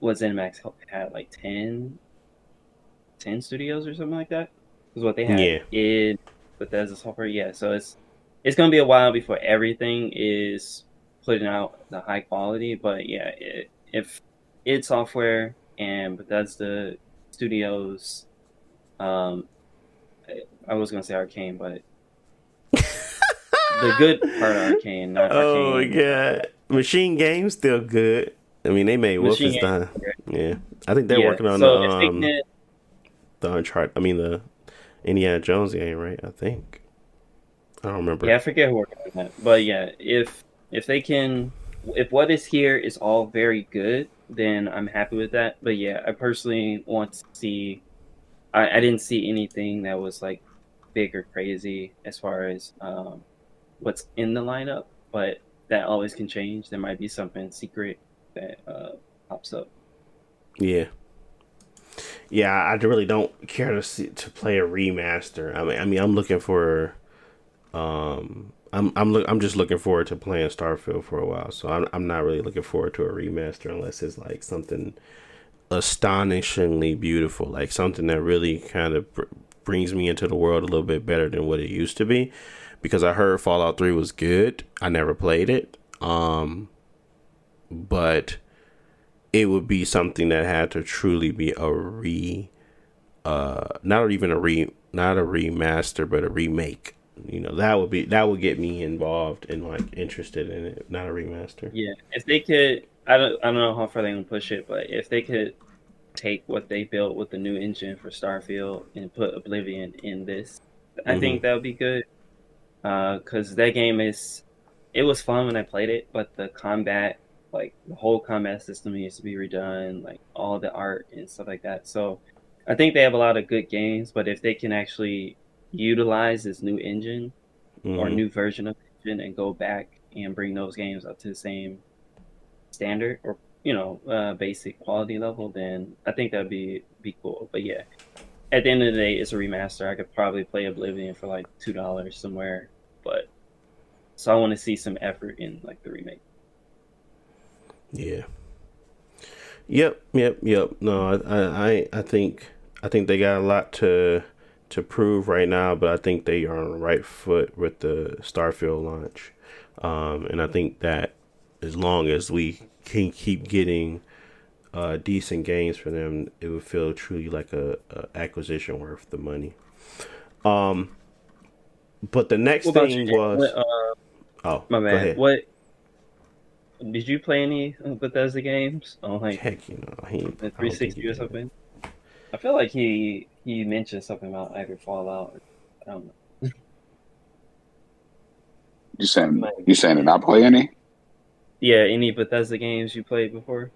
what ZeniMax had like 10 studios or something like that. Is what they had Yeah. in Bethesda software. Yeah, so it's gonna be a while before everything is putting out the high quality. But yeah, if id Software and Bethesda Studios, um, I was gonna say Arcane, but the good part of Arcane, not Oh my Arcane. god. Machine Games still good. I mean, they made Machine Wolfenstein. Games. Yeah. I think they're Yeah, working on so if they can, the Uncharted. I mean the Indiana Jones game, right? I think. I don't remember. yeah, I forget who working on that, but yeah, if they can, if what is here is all very good, then I'm happy with that. But yeah, I personally want to see. I didn't see anything that was like big or crazy as far as what's in the lineup, but that always can change. There might be something secret that pops up. Yeah. Yeah, I really don't care to play a remaster. I mean, I'm looking for I'm just looking forward to playing Starfield for a while. So I'm not really looking forward to a remaster unless it's like something astonishingly beautiful, like something that really kind of brings me into the world a little bit better than what it used to be. Because I heard Fallout 3 was good. I never played it. But it would be something that had to truly be a not even not a remaster, but a remake. That would get me involved and like interested in it, not a remaster. Yeah, if they could, I don't know how far they're gonna push it, but if they could take what they built with the new engine for Starfield and put Oblivion in this, I Mm-hmm. think that would be good. Because that game it was fun when I played it, but the combat, like the whole combat system needs to be redone, like all the art and stuff like that. So I think they have a lot of good games, but if they can actually utilize this new engine or Mm-hmm. new version of the engine and go back and bring those games up to the same standard or basic quality level, then I think that'd be cool. But yeah, at the end of the day, it's a remaster. I could probably play Oblivion for like $2 somewhere, but so I want to see some effort in like the remake. Yeah. Yep. No, I think they got a lot to prove right now, but I think they are on the right foot with the Starfield launch. And I think that as long as we can keep getting decent games for them, it would feel truly like a acquisition worth the money. Um, but the next What about you, thing Jay? was, oh, My go bad. ahead. What did you play any Bethesda games on like Heck, the I don't think he 360 or did. something? I feel like he mentioned something about either Fallout. I don't know. You saying Might you saying that I play any? Yeah, any Bethesda games you played before?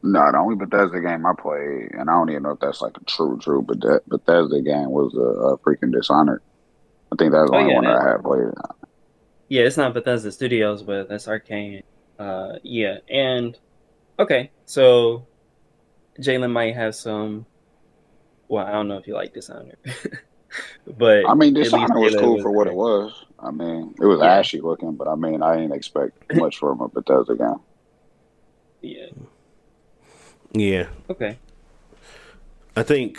No, the only Bethesda game I played, and I don't even know if that's like a true, but that Bethesda game was a freaking Dishonored. I think that's the Oh only yeah, one that I have played. yeah, it's not Bethesda Studios, but that's Arcane. Yeah, and okay, so Jalen might have some. Well, I don't know if you like Dishonored, but I mean, at least Dishonored was Jalen cool was for what it there. was. I mean, it was Yeah, ashy looking, but I mean, I didn't expect much from a Bethesda game. yeah. Yeah, Okay. I think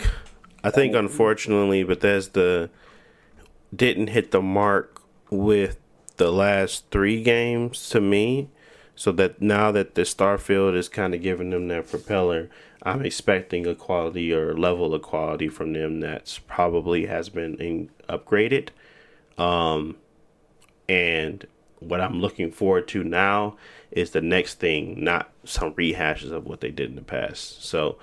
unfortunately Bethesda didn't hit the mark with the last three games to me. So that now that the Starfield is kind of giving them that propeller, I'm expecting a quality or level of quality from them that's probably has been upgraded. And what I'm looking forward to now is the next thing, not some rehashes of what they did in the past. So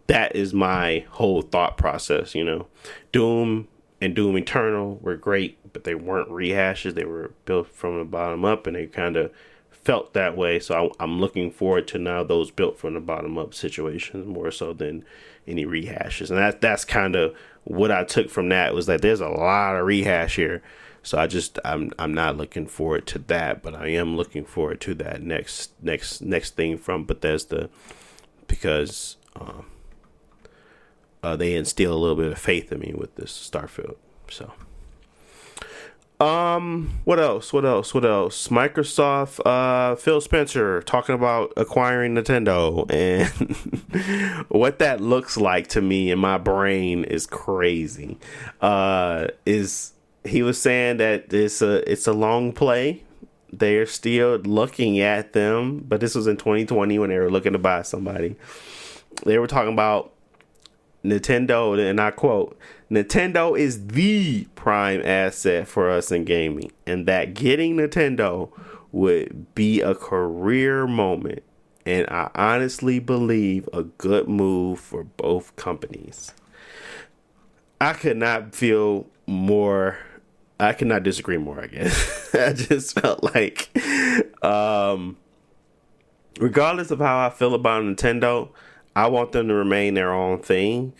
that is my whole thought process, you know. Doom and Doom Eternal were great, but they weren't rehashes. They were built from the bottom up, and they kind of felt that way. So I'm looking forward to now those built from the bottom up situations more so than any rehashes. And that's kind of what I took from that was that there's a lot of rehash here. So I'm not looking forward to that, but I am looking forward to that next thing from Bethesda because they instill a little bit of faith in me with this Starfield. So, what else? Microsoft, Phil Spencer talking about acquiring Nintendo and what that looks like to me in my brain is crazy. Is he was saying that it's a long play. They're still looking at them, but this was in 2020 when they were looking to buy somebody. They were talking about Nintendo, and I quote, Nintendo is the prime asset for us in gaming, and that getting Nintendo would be a career moment, and I honestly believe a good move for both companies. I could not feel more. I could not disagree more, I guess. I just felt like, regardless of how I feel about Nintendo, I want them to remain their own thing.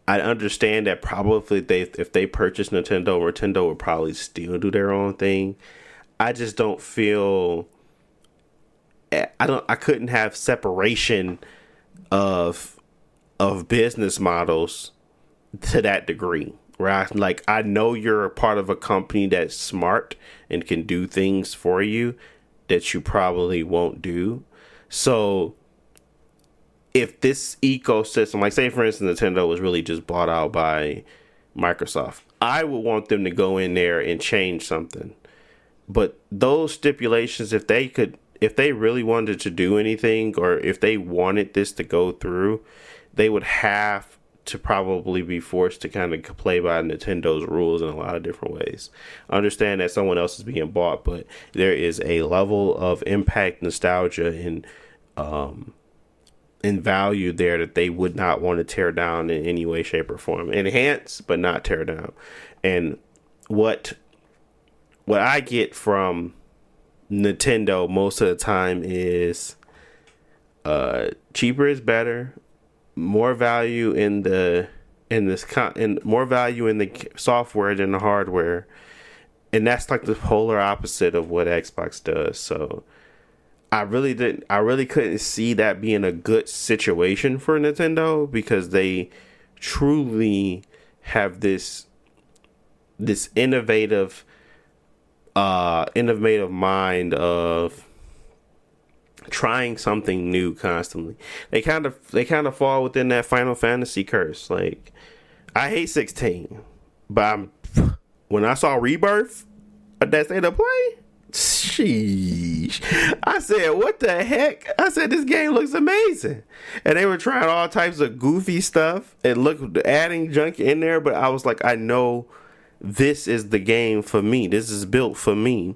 I understand that probably if they purchase Nintendo would probably still do their own thing. I just don't feel I couldn't have separation of business models to that degree. Right? Like I know you're a part of a company that's smart and can do things for you that you probably won't do. So if this ecosystem, like say for instance, Nintendo was really just bought out by Microsoft, I would want them to go in there and change something. But those stipulations, if they really wanted to do anything, or if they wanted this to go through, they would have to probably be forced to kind of play by Nintendo's rules in a lot of different ways. I understand that someone else is being bought, but there is a level of impact, nostalgia, and value there that they would not want to tear down in any way, shape, or form. Enhance, but not tear down. And what I get from Nintendo most of the time is cheaper is better, more value in the more value in the software than the hardware, and that's like the polar opposite of what Xbox does. So I really couldn't see that being a good situation for Nintendo because they truly have this innovative mind of trying something new constantly. They kind of fall within that Final Fantasy curse. Like I hate 16, but when I saw Rebirth, that state of play, sheesh. I said, what the heck? I said, this game looks amazing. And they were trying all types of goofy stuff and adding junk in there, but I was like, I know this is the game for me. This is built for me.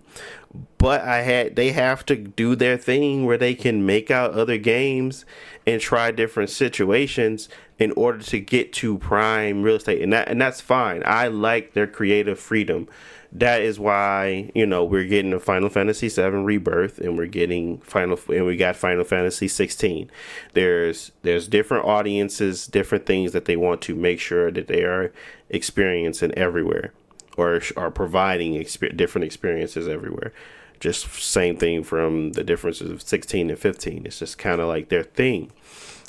But they have to do their thing where they can make out other games and try different situations in order to get to prime real estate, and that's fine. I like their creative freedom. That is why, we're getting a Final Fantasy VII Rebirth, and we got Final Fantasy 16. There's different audiences, different things that they want to make sure that they are experiencing everywhere, or are providing different experiences everywhere. Just same thing from the differences of 16 and 15. It's just kind of like their thing.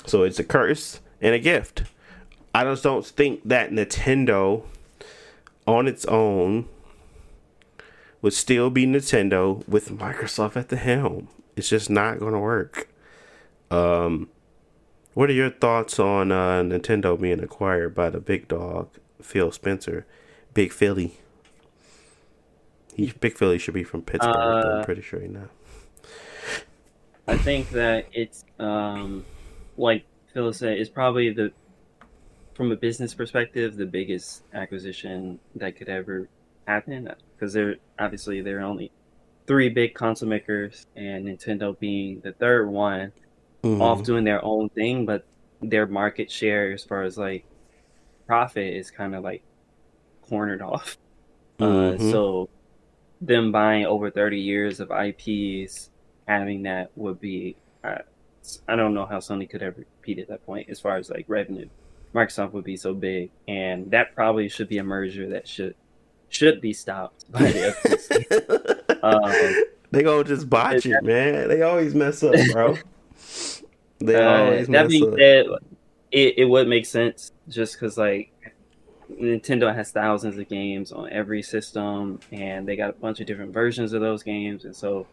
So it's a curse and a gift. I just don't think that Nintendo on its own would still be Nintendo with Microsoft at the helm. It's just not going to work. What are your thoughts on Nintendo being acquired by the big dog, Phil Spencer, Big Philly? Big Philly should be from Pittsburgh, but I'm pretty sure he's not. I think that it's like Phil said, it's probably from a business perspective, the biggest acquisition that could ever happen, because there are only 3 big console makers, and Nintendo being the third one, off doing their own thing, but their market share as far as like profit is kind of like cornered off. So them buying over 30 years of IPs, having that would be, I don't know how Sony could ever repeat at that point as far as like revenue. Microsoft would be so big, and that probably should be a merger that should be stopped by the FTC. They gonna just botch it, man. They always mess up, bro. They always mess up. That being said, it would make sense just because like Nintendo has thousands of games on every system, and they got a bunch of different versions of those games, and so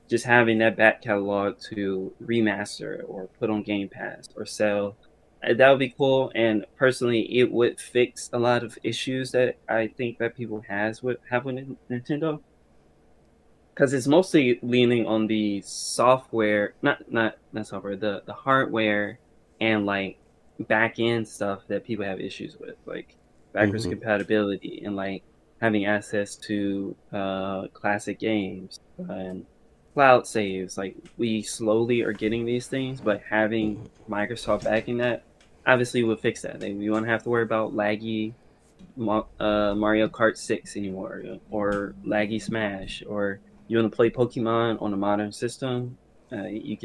just having that back catalog to remaster or put on Game Pass or sell, that would be cool. And personally, it would fix a lot of issues that I think that people have with Nintendo, because it's mostly leaning on the software, not software, the hardware and like back end stuff that people have issues with, like backwards compatibility and like having access to classic games and cloud saves. Like, we slowly are getting these things, but having Microsoft backing that obviously would fix that. We won't have to worry about laggy Mario Kart 6 anymore, or laggy Smash, or you want to play Pokemon on a modern system, you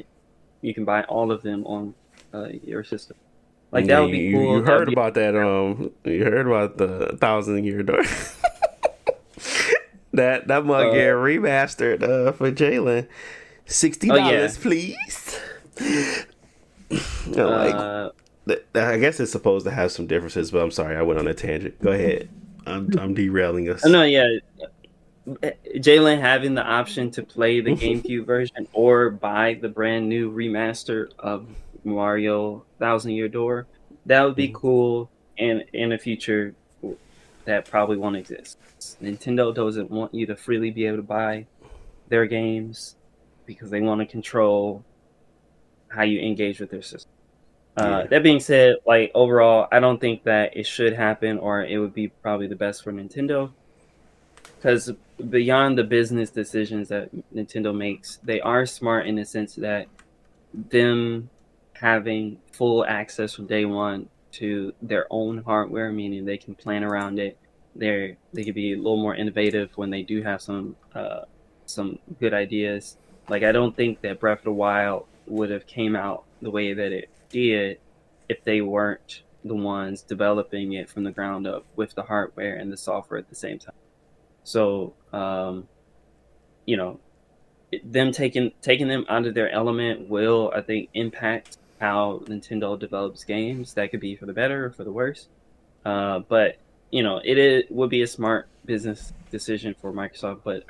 can buy all of them on your system. Like, that would be cool. You heard about that? You heard about the 1,000-year door? that mug get remastered for Jalen. $60, please. I guess it's supposed to have some differences, but I'm sorry, I went on a tangent. Go ahead. I'm derailing us. No, yeah. Jalen having the option to play the GameCube version or buy the brand new remaster of Mario 1,000-Year Door, that would be cool. And in a future that probably won't exist. Nintendo doesn't want you to freely be able to buy their games because they want to control how you engage with their system. That being said, like, overall, I don't think that it should happen, or it would be probably the best for Nintendo, because beyond the business decisions that Nintendo makes, they are smart in the sense that them having full access from day one to their own hardware, meaning they can plan around it. They could be a little more innovative when they do have some good ideas. Like, I don't think that Breath of the Wild would have came out the way that it did if they weren't the ones developing it from the ground up with the hardware and the software at the same time. So, them taking them out of their element will, I think, impact how Nintendo develops games. That could be for the better or for the worse. But it would be a smart business decision for Microsoft. But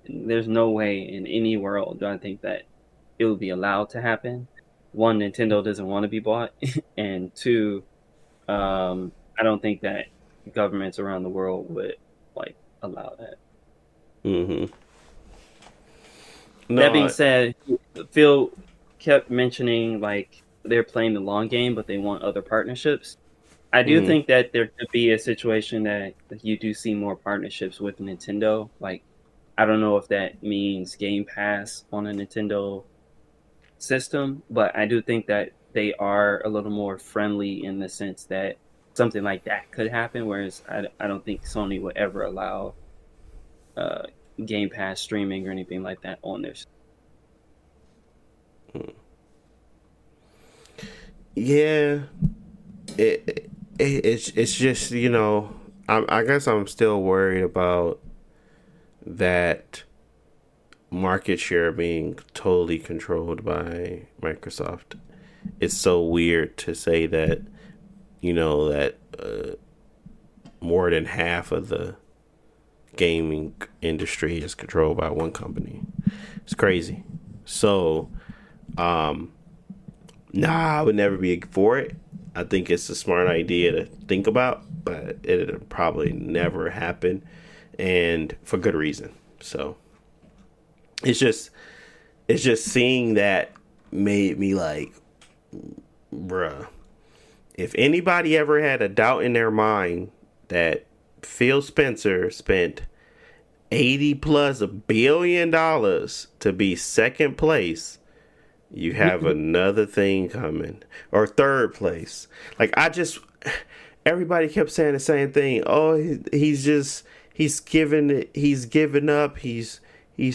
there's no way in any world do I think that it would be allowed to happen. One, Nintendo doesn't want to be bought, and two, I don't think that governments around the world would allow that. That being said, Phil kept mentioning they're playing the long game, but they want other partnerships. I do think that there could be a situation that you do see more partnerships with Nintendo, like I don't know if that means Game Pass on a Nintendo system, but I do think that they are a little more friendly in the sense that something like that could happen. Whereas I don't think Sony would ever allow uh, Game Pass streaming or anything like that on their. Yeah, it's just, you know, I guess I'm still worried about that market share being totally controlled by Microsoft. It's so weird to say that, you know, that more than half of the gaming industry is controlled by one company. It's crazy. So, I would never be for it. I think it's a smart idea to think about, but it'll probably never happen, and for good reason. So, it's just seeing that made me like, bruh. If anybody ever had a doubt in their mind that Phil Spencer spent 80 plus $1 billion to be second place, you have another thing coming. Or third place. Like, everybody kept saying the same thing. Oh, he's given up. He's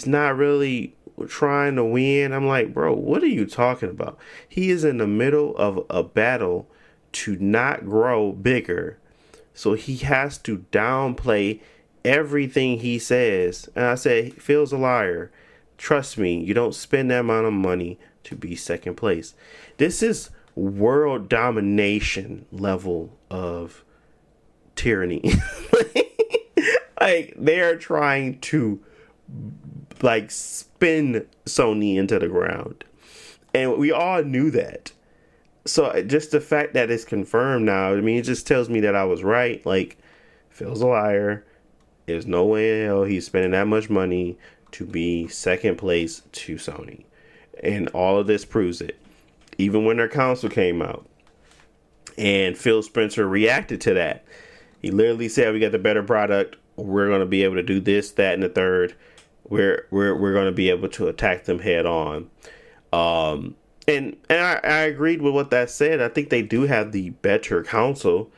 not really trying to win. I'm like, bro, what are you talking about? He is in the middle of a battle to not grow bigger. So he has to downplay everything he says. And I said, Phil's a liar. Trust me, you don't spend that amount of money to be second place. This is world domination level of tyranny. Like, they're trying to like spin Sony into the ground. And we all knew that. So just the fact that it's confirmed now, I mean, it just tells me that I was right. Like, Phil's a liar. There's no way in hell he's spending that much money to be second place to Sony. And all of this proves it. Even when their console came out. And Phil Spencer reacted to that. He literally said, we got the better product. We're going to be able to do this, that, and the third. We're going to be able to attack them head on. And I agreed with what that said. I think they do have the better console,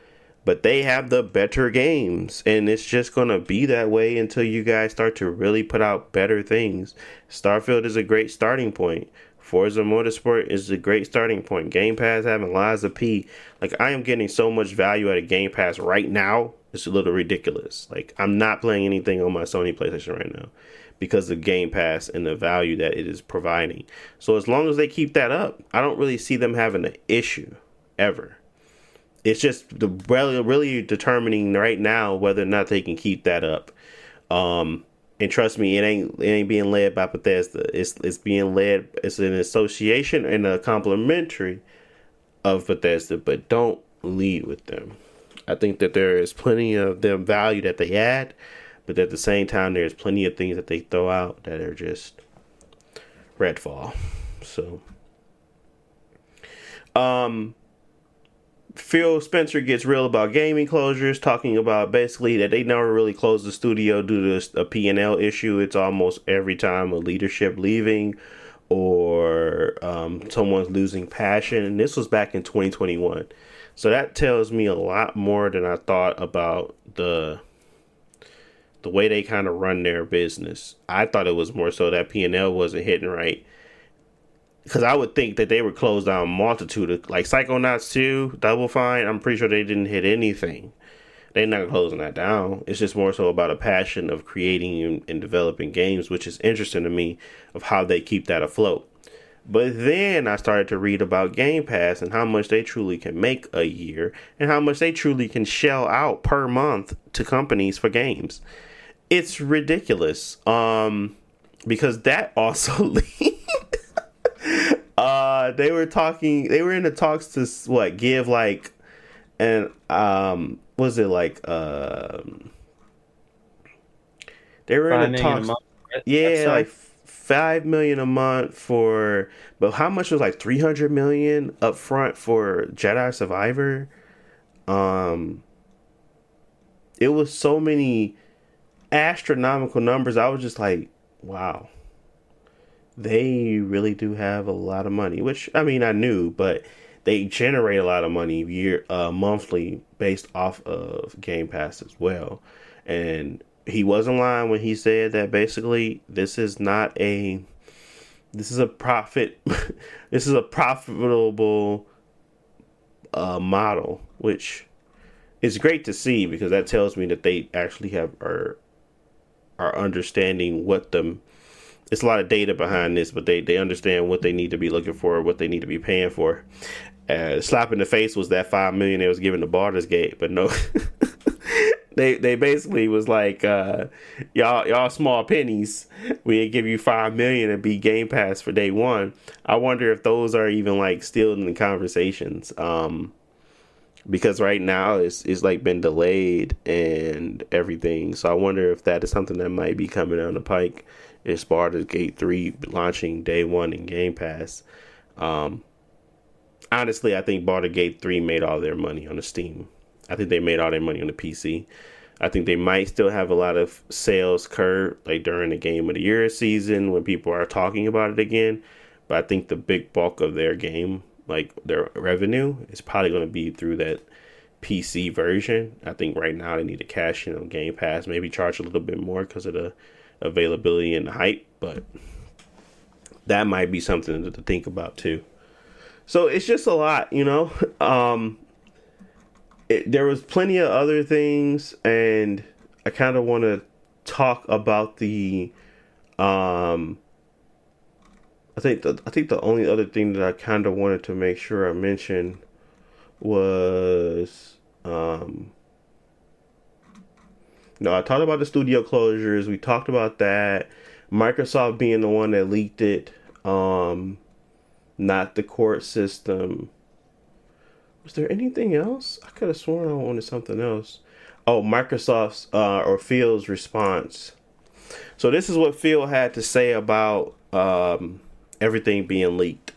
but they have the better games. And it's just going to be that way until you guys start to really put out better things. Starfield is a great starting point. Forza Motorsport is a great starting point. Game Pass having Lies of P. Like, I am getting so much value out of Game Pass right now. It's a little ridiculous. Like, I'm not playing anything on my Sony PlayStation right now because of Game Pass and the value that it is providing. So as long as they keep that up, I don't really see them having an issue ever. It's just really determining right now whether or not they can keep that up. And trust me, it ain't being led by Bethesda. It's being led. It's an association and a complementary of Bethesda, but don't lead with them. I think that there is plenty of them value that they add, but at the same time, there's plenty of things that they throw out that are just Redfall. So, Phil Spencer gets real about gaming closures, talking about basically that they never really closed the studio due to a P&L issue. It's almost every time a leadership leaving or someone's losing passion. And this was back in 2021. So that tells me a lot more than I thought about the way they kind of run their business. I thought it was more so that P&L wasn't hitting right. Because I would think that they would close down a multitude of, like, Psychonauts 2, Double Fine, I'm pretty sure they didn't hit anything. They're not closing that down. It's just more so about a passion of creating and developing games, which is interesting to me of how they keep that afloat. But then I started to read about Game Pass and how much they truly can make a year and how much they truly can shell out per month to companies for games. It's ridiculous. Because that also they were in the talks to give like, and was it like they were in the talks, yeah, like $5 million a month for, but how much was like $300 million up front for Jedi Survivor? It was so many astronomical numbers. I was just like, wow, they really do have a lot of money, which I mean, I knew, but they generate a lot of money monthly based off of Game Pass as well. And he wasn't lying when he said that basically this is a profit, this is a profitable model, which is great to see because that tells me that they actually are understanding it's a lot of data behind this, but they understand what they need to be looking for, what they need to be paying for. Slap in the face was that $5 million they was giving to Baldur's Gate, but no, they basically was like, y'all small pennies. We give you $5 million and be Game Pass for day one. I wonder if those are even like still in the conversations, because right now it's like been delayed and everything. So I wonder if that is something that might be coming down the pike. Is Baldur's Gate 3 launching day one in Game Pass? Honestly, I think Baldur's Gate 3 made all their money on the Steam. I think they made all their money on the PC. I think they might still have a lot of sales curve like during the Game of the Year season when people are talking about it again. But I think the big bulk of their game, like their revenue, is probably going to be through that PC version. I think right now they need to cash in on Game Pass, maybe charge a little bit more because of the availability and the hype, but that might be something to think about too. So it's just a lot, you know. There was plenty of other things, and I kind of want to talk about the I think the only other thing that I kind of wanted to make sure I mentioned was no, I talked about the studio closures. We talked about that. Microsoft being the one that leaked it. Not the court system. Was there anything else? I could have sworn I wanted something else. Oh, Microsoft's or Phil's response. So this is what Phil had to say about everything being leaked.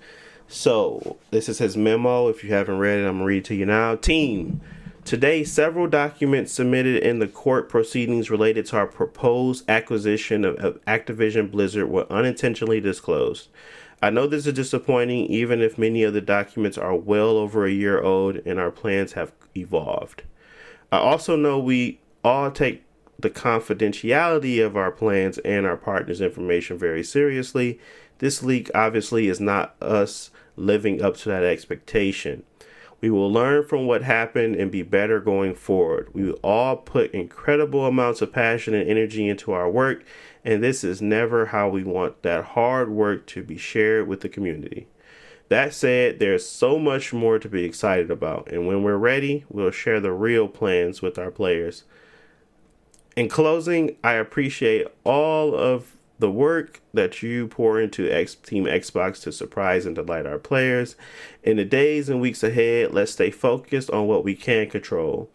So this is his memo. If you haven't read it, I'm going to read it to you now. Team. Today, several documents submitted in the court proceedings related to our proposed acquisition of Activision Blizzard were unintentionally disclosed. I know this is disappointing, even if many of the documents are well over a year old and our plans have evolved. I also know we all take the confidentiality of our plans and our partners' information very seriously. This leak obviously is not us living up to that expectation. We will learn from what happened and be better going forward. We all put incredible amounts of passion and energy into our work, and this is never how we want that hard work to be shared with the community. That said, there's so much more to be excited about, and when we're ready, we'll share the real plans with our players. In closing, I appreciate all of the work that you pour into Team Xbox to surprise and delight our players. In the days and weeks ahead, let's stay focused on what we can control.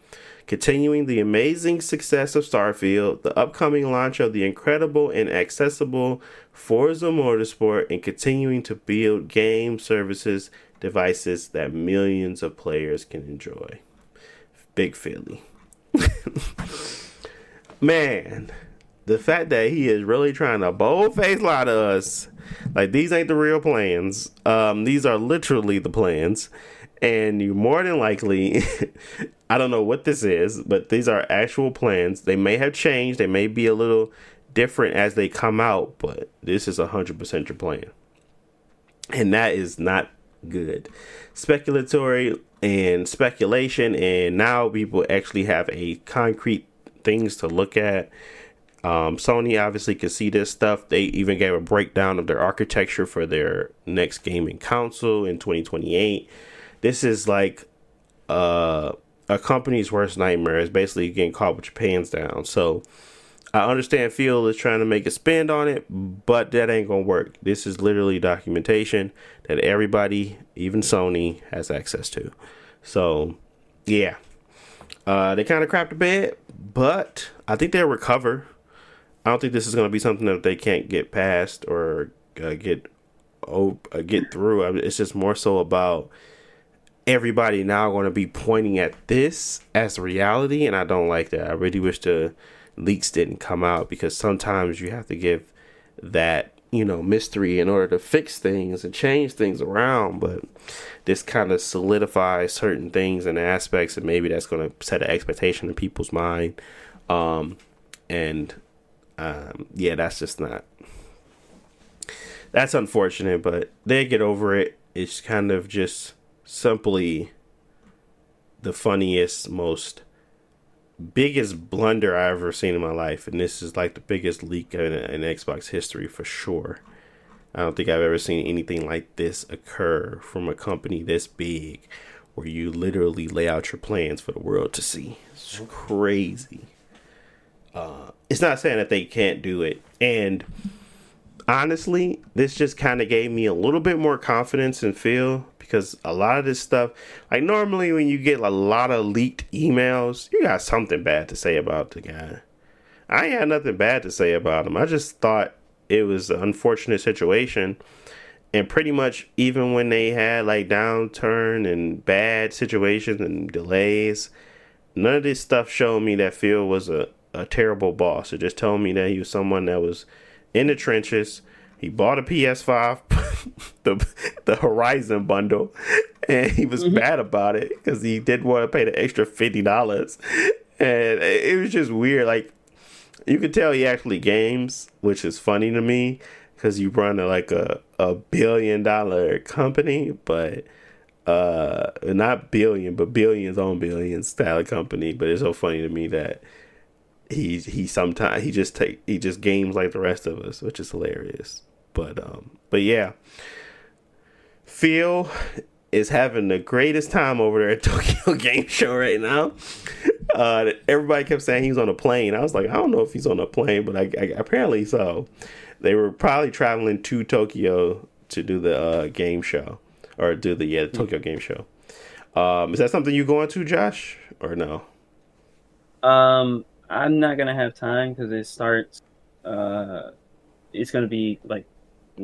Continuing the amazing success of Starfield, the upcoming launch of the incredible and accessible Forza Motorsport, and continuing to build game services, devices that millions of players can enjoy. Big Philly. Man, the fact that he is really trying to bold-face lie to us, like these ain't the real plans. These are literally the plans, and you more than likely, I don't know what this is, but these are actual plans. They may have changed. They may be a little different as they come out, but this is 100% your plan, and that is not good. Speculatory and speculation, and now people actually have a concrete things to look at. Sony obviously could see this stuff. They even gave a breakdown of their architecture for their next gaming console in 2028. This is like a company's worst nightmare. It's basically getting caught with your pants down. So I understand Phil is trying to make a spend on it, but that ain't gonna work. This is literally documentation that everybody, even Sony, has access to. So yeah, they kind of crapped the bed, but I think they'll recover. I don't think this is going to be something that they can't get past or get through. I mean, it's just more so about everybody now going to be pointing at this as reality, and I don't like that. I really wish the leaks didn't come out, because sometimes you have to give that, mystery in order to fix things and change things around. But this kind of solidifies certain things and aspects, and maybe that's going to set an expectation in people's mind. That's just not. That's unfortunate, but they get over it. It's kind of just simply the funniest, biggest blunder I ever seen in my life, and this is like the biggest leak in Xbox history for sure. I don't think I've ever seen anything like this occur from a company this big, where you literally lay out your plans for the world to see. It's crazy. It's not saying that they can't do it, and honestly, this just kind of gave me a little bit more confidence and feel, because a lot of this stuff, like normally when you get a lot of leaked emails, you got something bad to say about the guy. I ain't had nothing bad to say about him. I just thought it was an unfortunate situation. And pretty much even when they had like downturn and bad situations and delays, none of this stuff showed me that Phil was a terrible boss. It just told me that he was someone that was in the trenches. He bought a PS5, the Horizon bundle, and he was mad about it because he didn't want to pay the extra $50. And it was just weird. Like, you could tell he actually games, which is funny to me because you run a $1 billion company, but not billion, but billions on billions style of company. But it's so funny to me that he sometimes he just games like the rest of us, which is hilarious. But yeah, Phil is having the greatest time over there at Tokyo Game Show right now. Everybody kept saying he's on a plane. I was like, I don't know if he's on a plane, but I apparently so. They were probably traveling to Tokyo to do the game show, or do the Tokyo Game Show. Is that something you going to, Josh, or no? I'm not gonna have time because it starts. It's gonna be like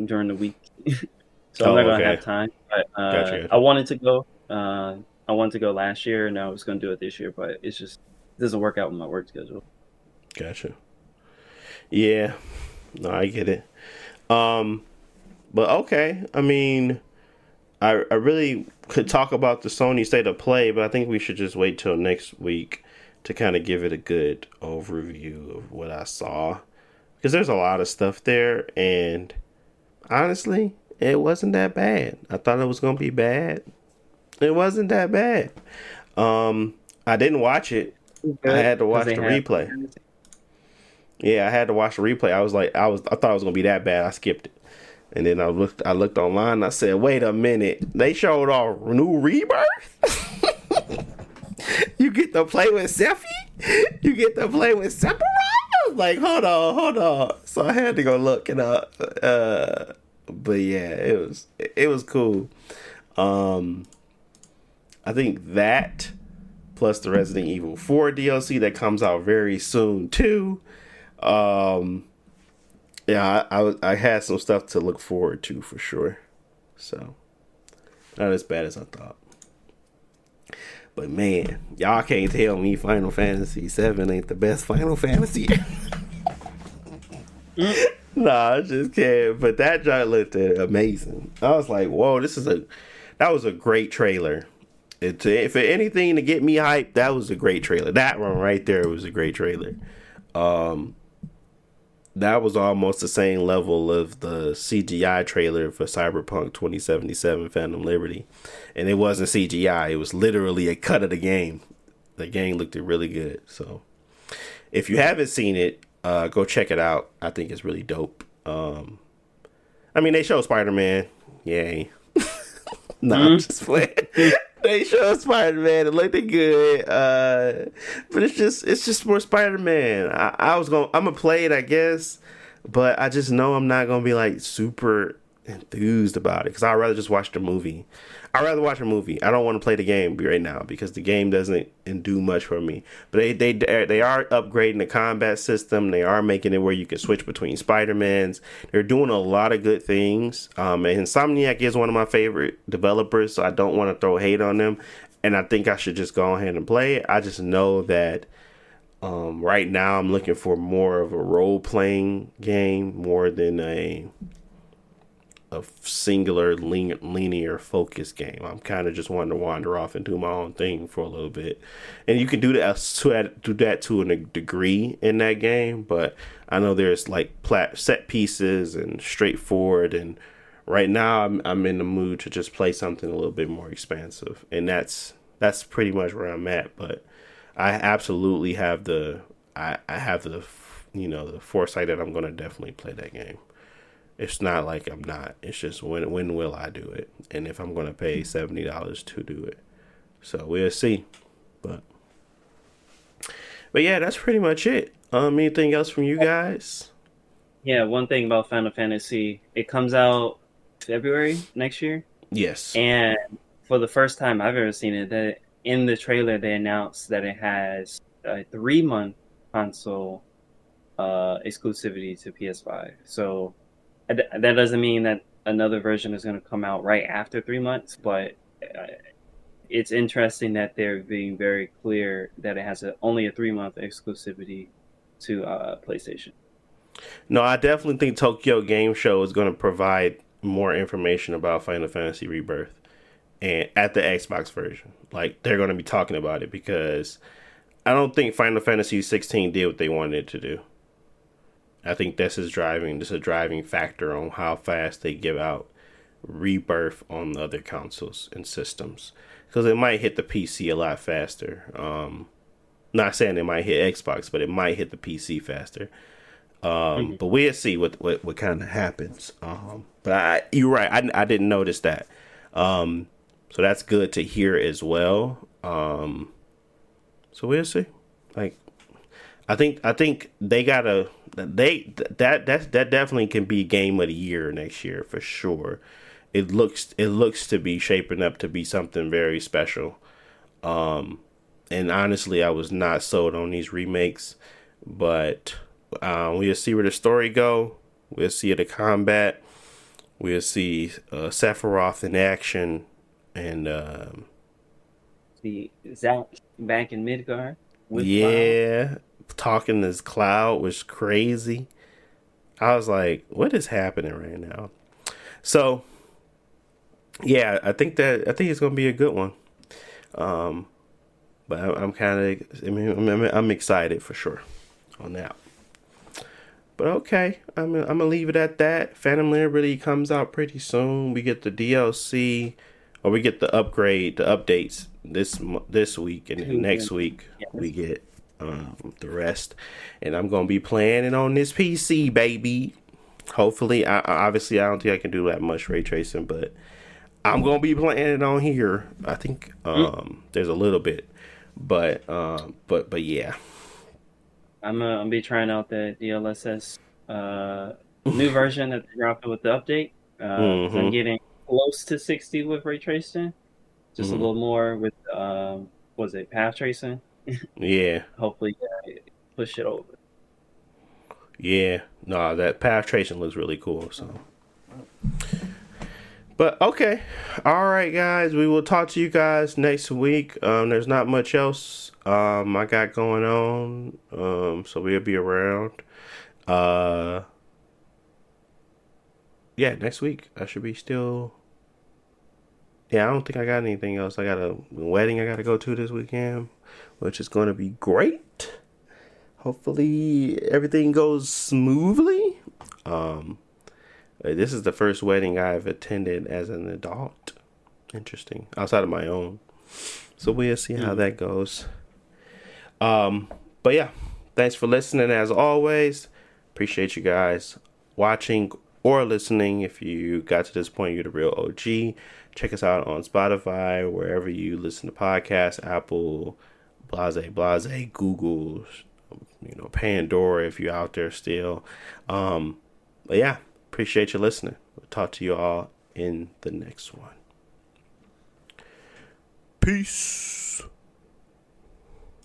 during the week, so I'm not gonna have time. But Gotcha. I wanted to go. I wanted to go last year, and I was gonna do it this year, but it doesn't work out with my work schedule. Gotcha. Yeah, no, I get it. But okay. I mean, I really could talk about the Sony State of Play, but I think we should just wait till next week to kind of give it a good overview of what I saw, because there's a lot of stuff there, and honestly, it wasn't that bad. I thought it was gonna be bad. It wasn't that bad. I didn't watch it. I had to watch the replay. Yeah, I had to watch the replay. I thought it was gonna be that bad. I skipped it, and then I looked online. And I said, "Wait a minute! They showed off new Rebirth. You get to play with Sephi. You get to play with Sephiroth." I was like, hold on. So I had to go look it up. But yeah, it was cool. I think that plus the Resident Evil 4 DLC that comes out very soon too. Yeah, I had some stuff to look forward to for sure. So not as bad as I thought. But man, y'all can't tell me Final Fantasy 7 ain't the best Final Fantasy. Nah, I just can't. But that joint looked amazing. I was like, whoa, that was a great trailer. If anything to get me hyped, that was a great trailer. That one right there was a great trailer. That was almost the same level of the CGI trailer for Cyberpunk 2077 Phantom Liberty. And it wasn't CGI. It was literally a cut of the game. The game looked really good. So if you haven't seen it, go check it out. I think it's really dope. I mean, they show Spider-Man. Yay. I'm just playing. They show Spider-Man. It looked good. But it's just more Spider-Man. I'm gonna play it, I guess, but I just know I'm not gonna be like super enthused about it, because I'd rather just watch the movie. I'd rather watch a movie. I don't want to play the game right now because the game doesn't do much for me. But they are upgrading the combat system. They are making it where you can switch between Spider-Mans. They're doing a lot of good things. And Insomniac is one of my favorite developers, so I don't want to throw hate on them. And I think I should just go ahead and play it. I just know that Right now, I'm looking for more of a role playing game more than a singular linear focus game. I'm kind of just wanting to wander off and do my own thing for a little bit, and you can do that to a degree in that game. But I know there's like set pieces and straightforward, and right now I'm in the mood to just play something a little bit more expansive, and that's pretty much where I'm at. But I absolutely have I have the the foresight that I'm gonna definitely play that game. It's not like I'm not. It's just when will I do it, and if I'm gonna pay $70 to do it. So we'll see. But yeah, that's pretty much it. Anything else from you guys? Yeah, one thing about Final Fantasy, it comes out February next year, Yes. and for the first time I've ever seen it, that in the trailer they announced that it has a 3-month console exclusivity to PS5. So that doesn't mean that another version is going to come out right after 3 months, but it's interesting that they're being very clear that it has only a 3-month exclusivity to PlayStation. No, I definitely think Tokyo Game Show is going to provide more information about Final Fantasy Rebirth and at the Xbox version. Like they're going to be talking about it because I don't think Final Fantasy 16 did what they wanted it to do. I think this is a driving factor on how fast they give out Rebirth on the other consoles and systems, because it might hit the PC a lot faster. Not saying it might hit Xbox, but it might hit the PC faster. But we'll see what kind of happens. But you're right. I didn't notice that. So that's good to hear as well. So we'll see. Like, I think they gotta that definitely can be game of the year next year for sure. It looks to be shaping up to be something very special. And honestly, I was not sold on these remakes, but we'll see where the story go. We'll see the combat. We'll see Sephiroth in action, and See Zack back in Midgard. yeah, talking as Cloud was crazy. I was like, what is happening right now? So yeah, I think it's gonna be a good one. But I'm kind of, I'm excited for sure on that. But okay, I'm gonna leave it at that. Phantom Liberty comes out pretty soon. We get the DLC, or we get the updates this week, and then next week we get the rest. And I'm gonna be playing it on this PC, baby. Hopefully, obviously I don't think I can do that much ray tracing, but I'm gonna be playing it on here. I think there's a little bit, but yeah. I'm gonna be trying out the DLSS new version that they dropped with the update. I'm getting close to 60 with ray tracing, just a little more with path tracing. Yeah. Hopefully, push it over. Yeah, no, that path tracing looks really cool. So, but okay, all right, guys, we will talk to you guys next week. There's not much else I got going on, so we'll be around. Yeah, next week I should be still. Yeah, I don't think I got anything else. I got a wedding I got to go to this weekend, which is going to be great. Hopefully everything goes smoothly. This is the first wedding I've attended as an adult. Interesting. Outside of my own. So we'll see how that goes. But yeah, thanks for listening as always. Appreciate you guys watching or listening. If you got to this point, you're the real OG. Check us out on Spotify, wherever you listen to podcasts, Apple, Blase, Google, Pandora if you're out there still. But yeah, appreciate you listening. We'll talk to you all in the next one. Peace.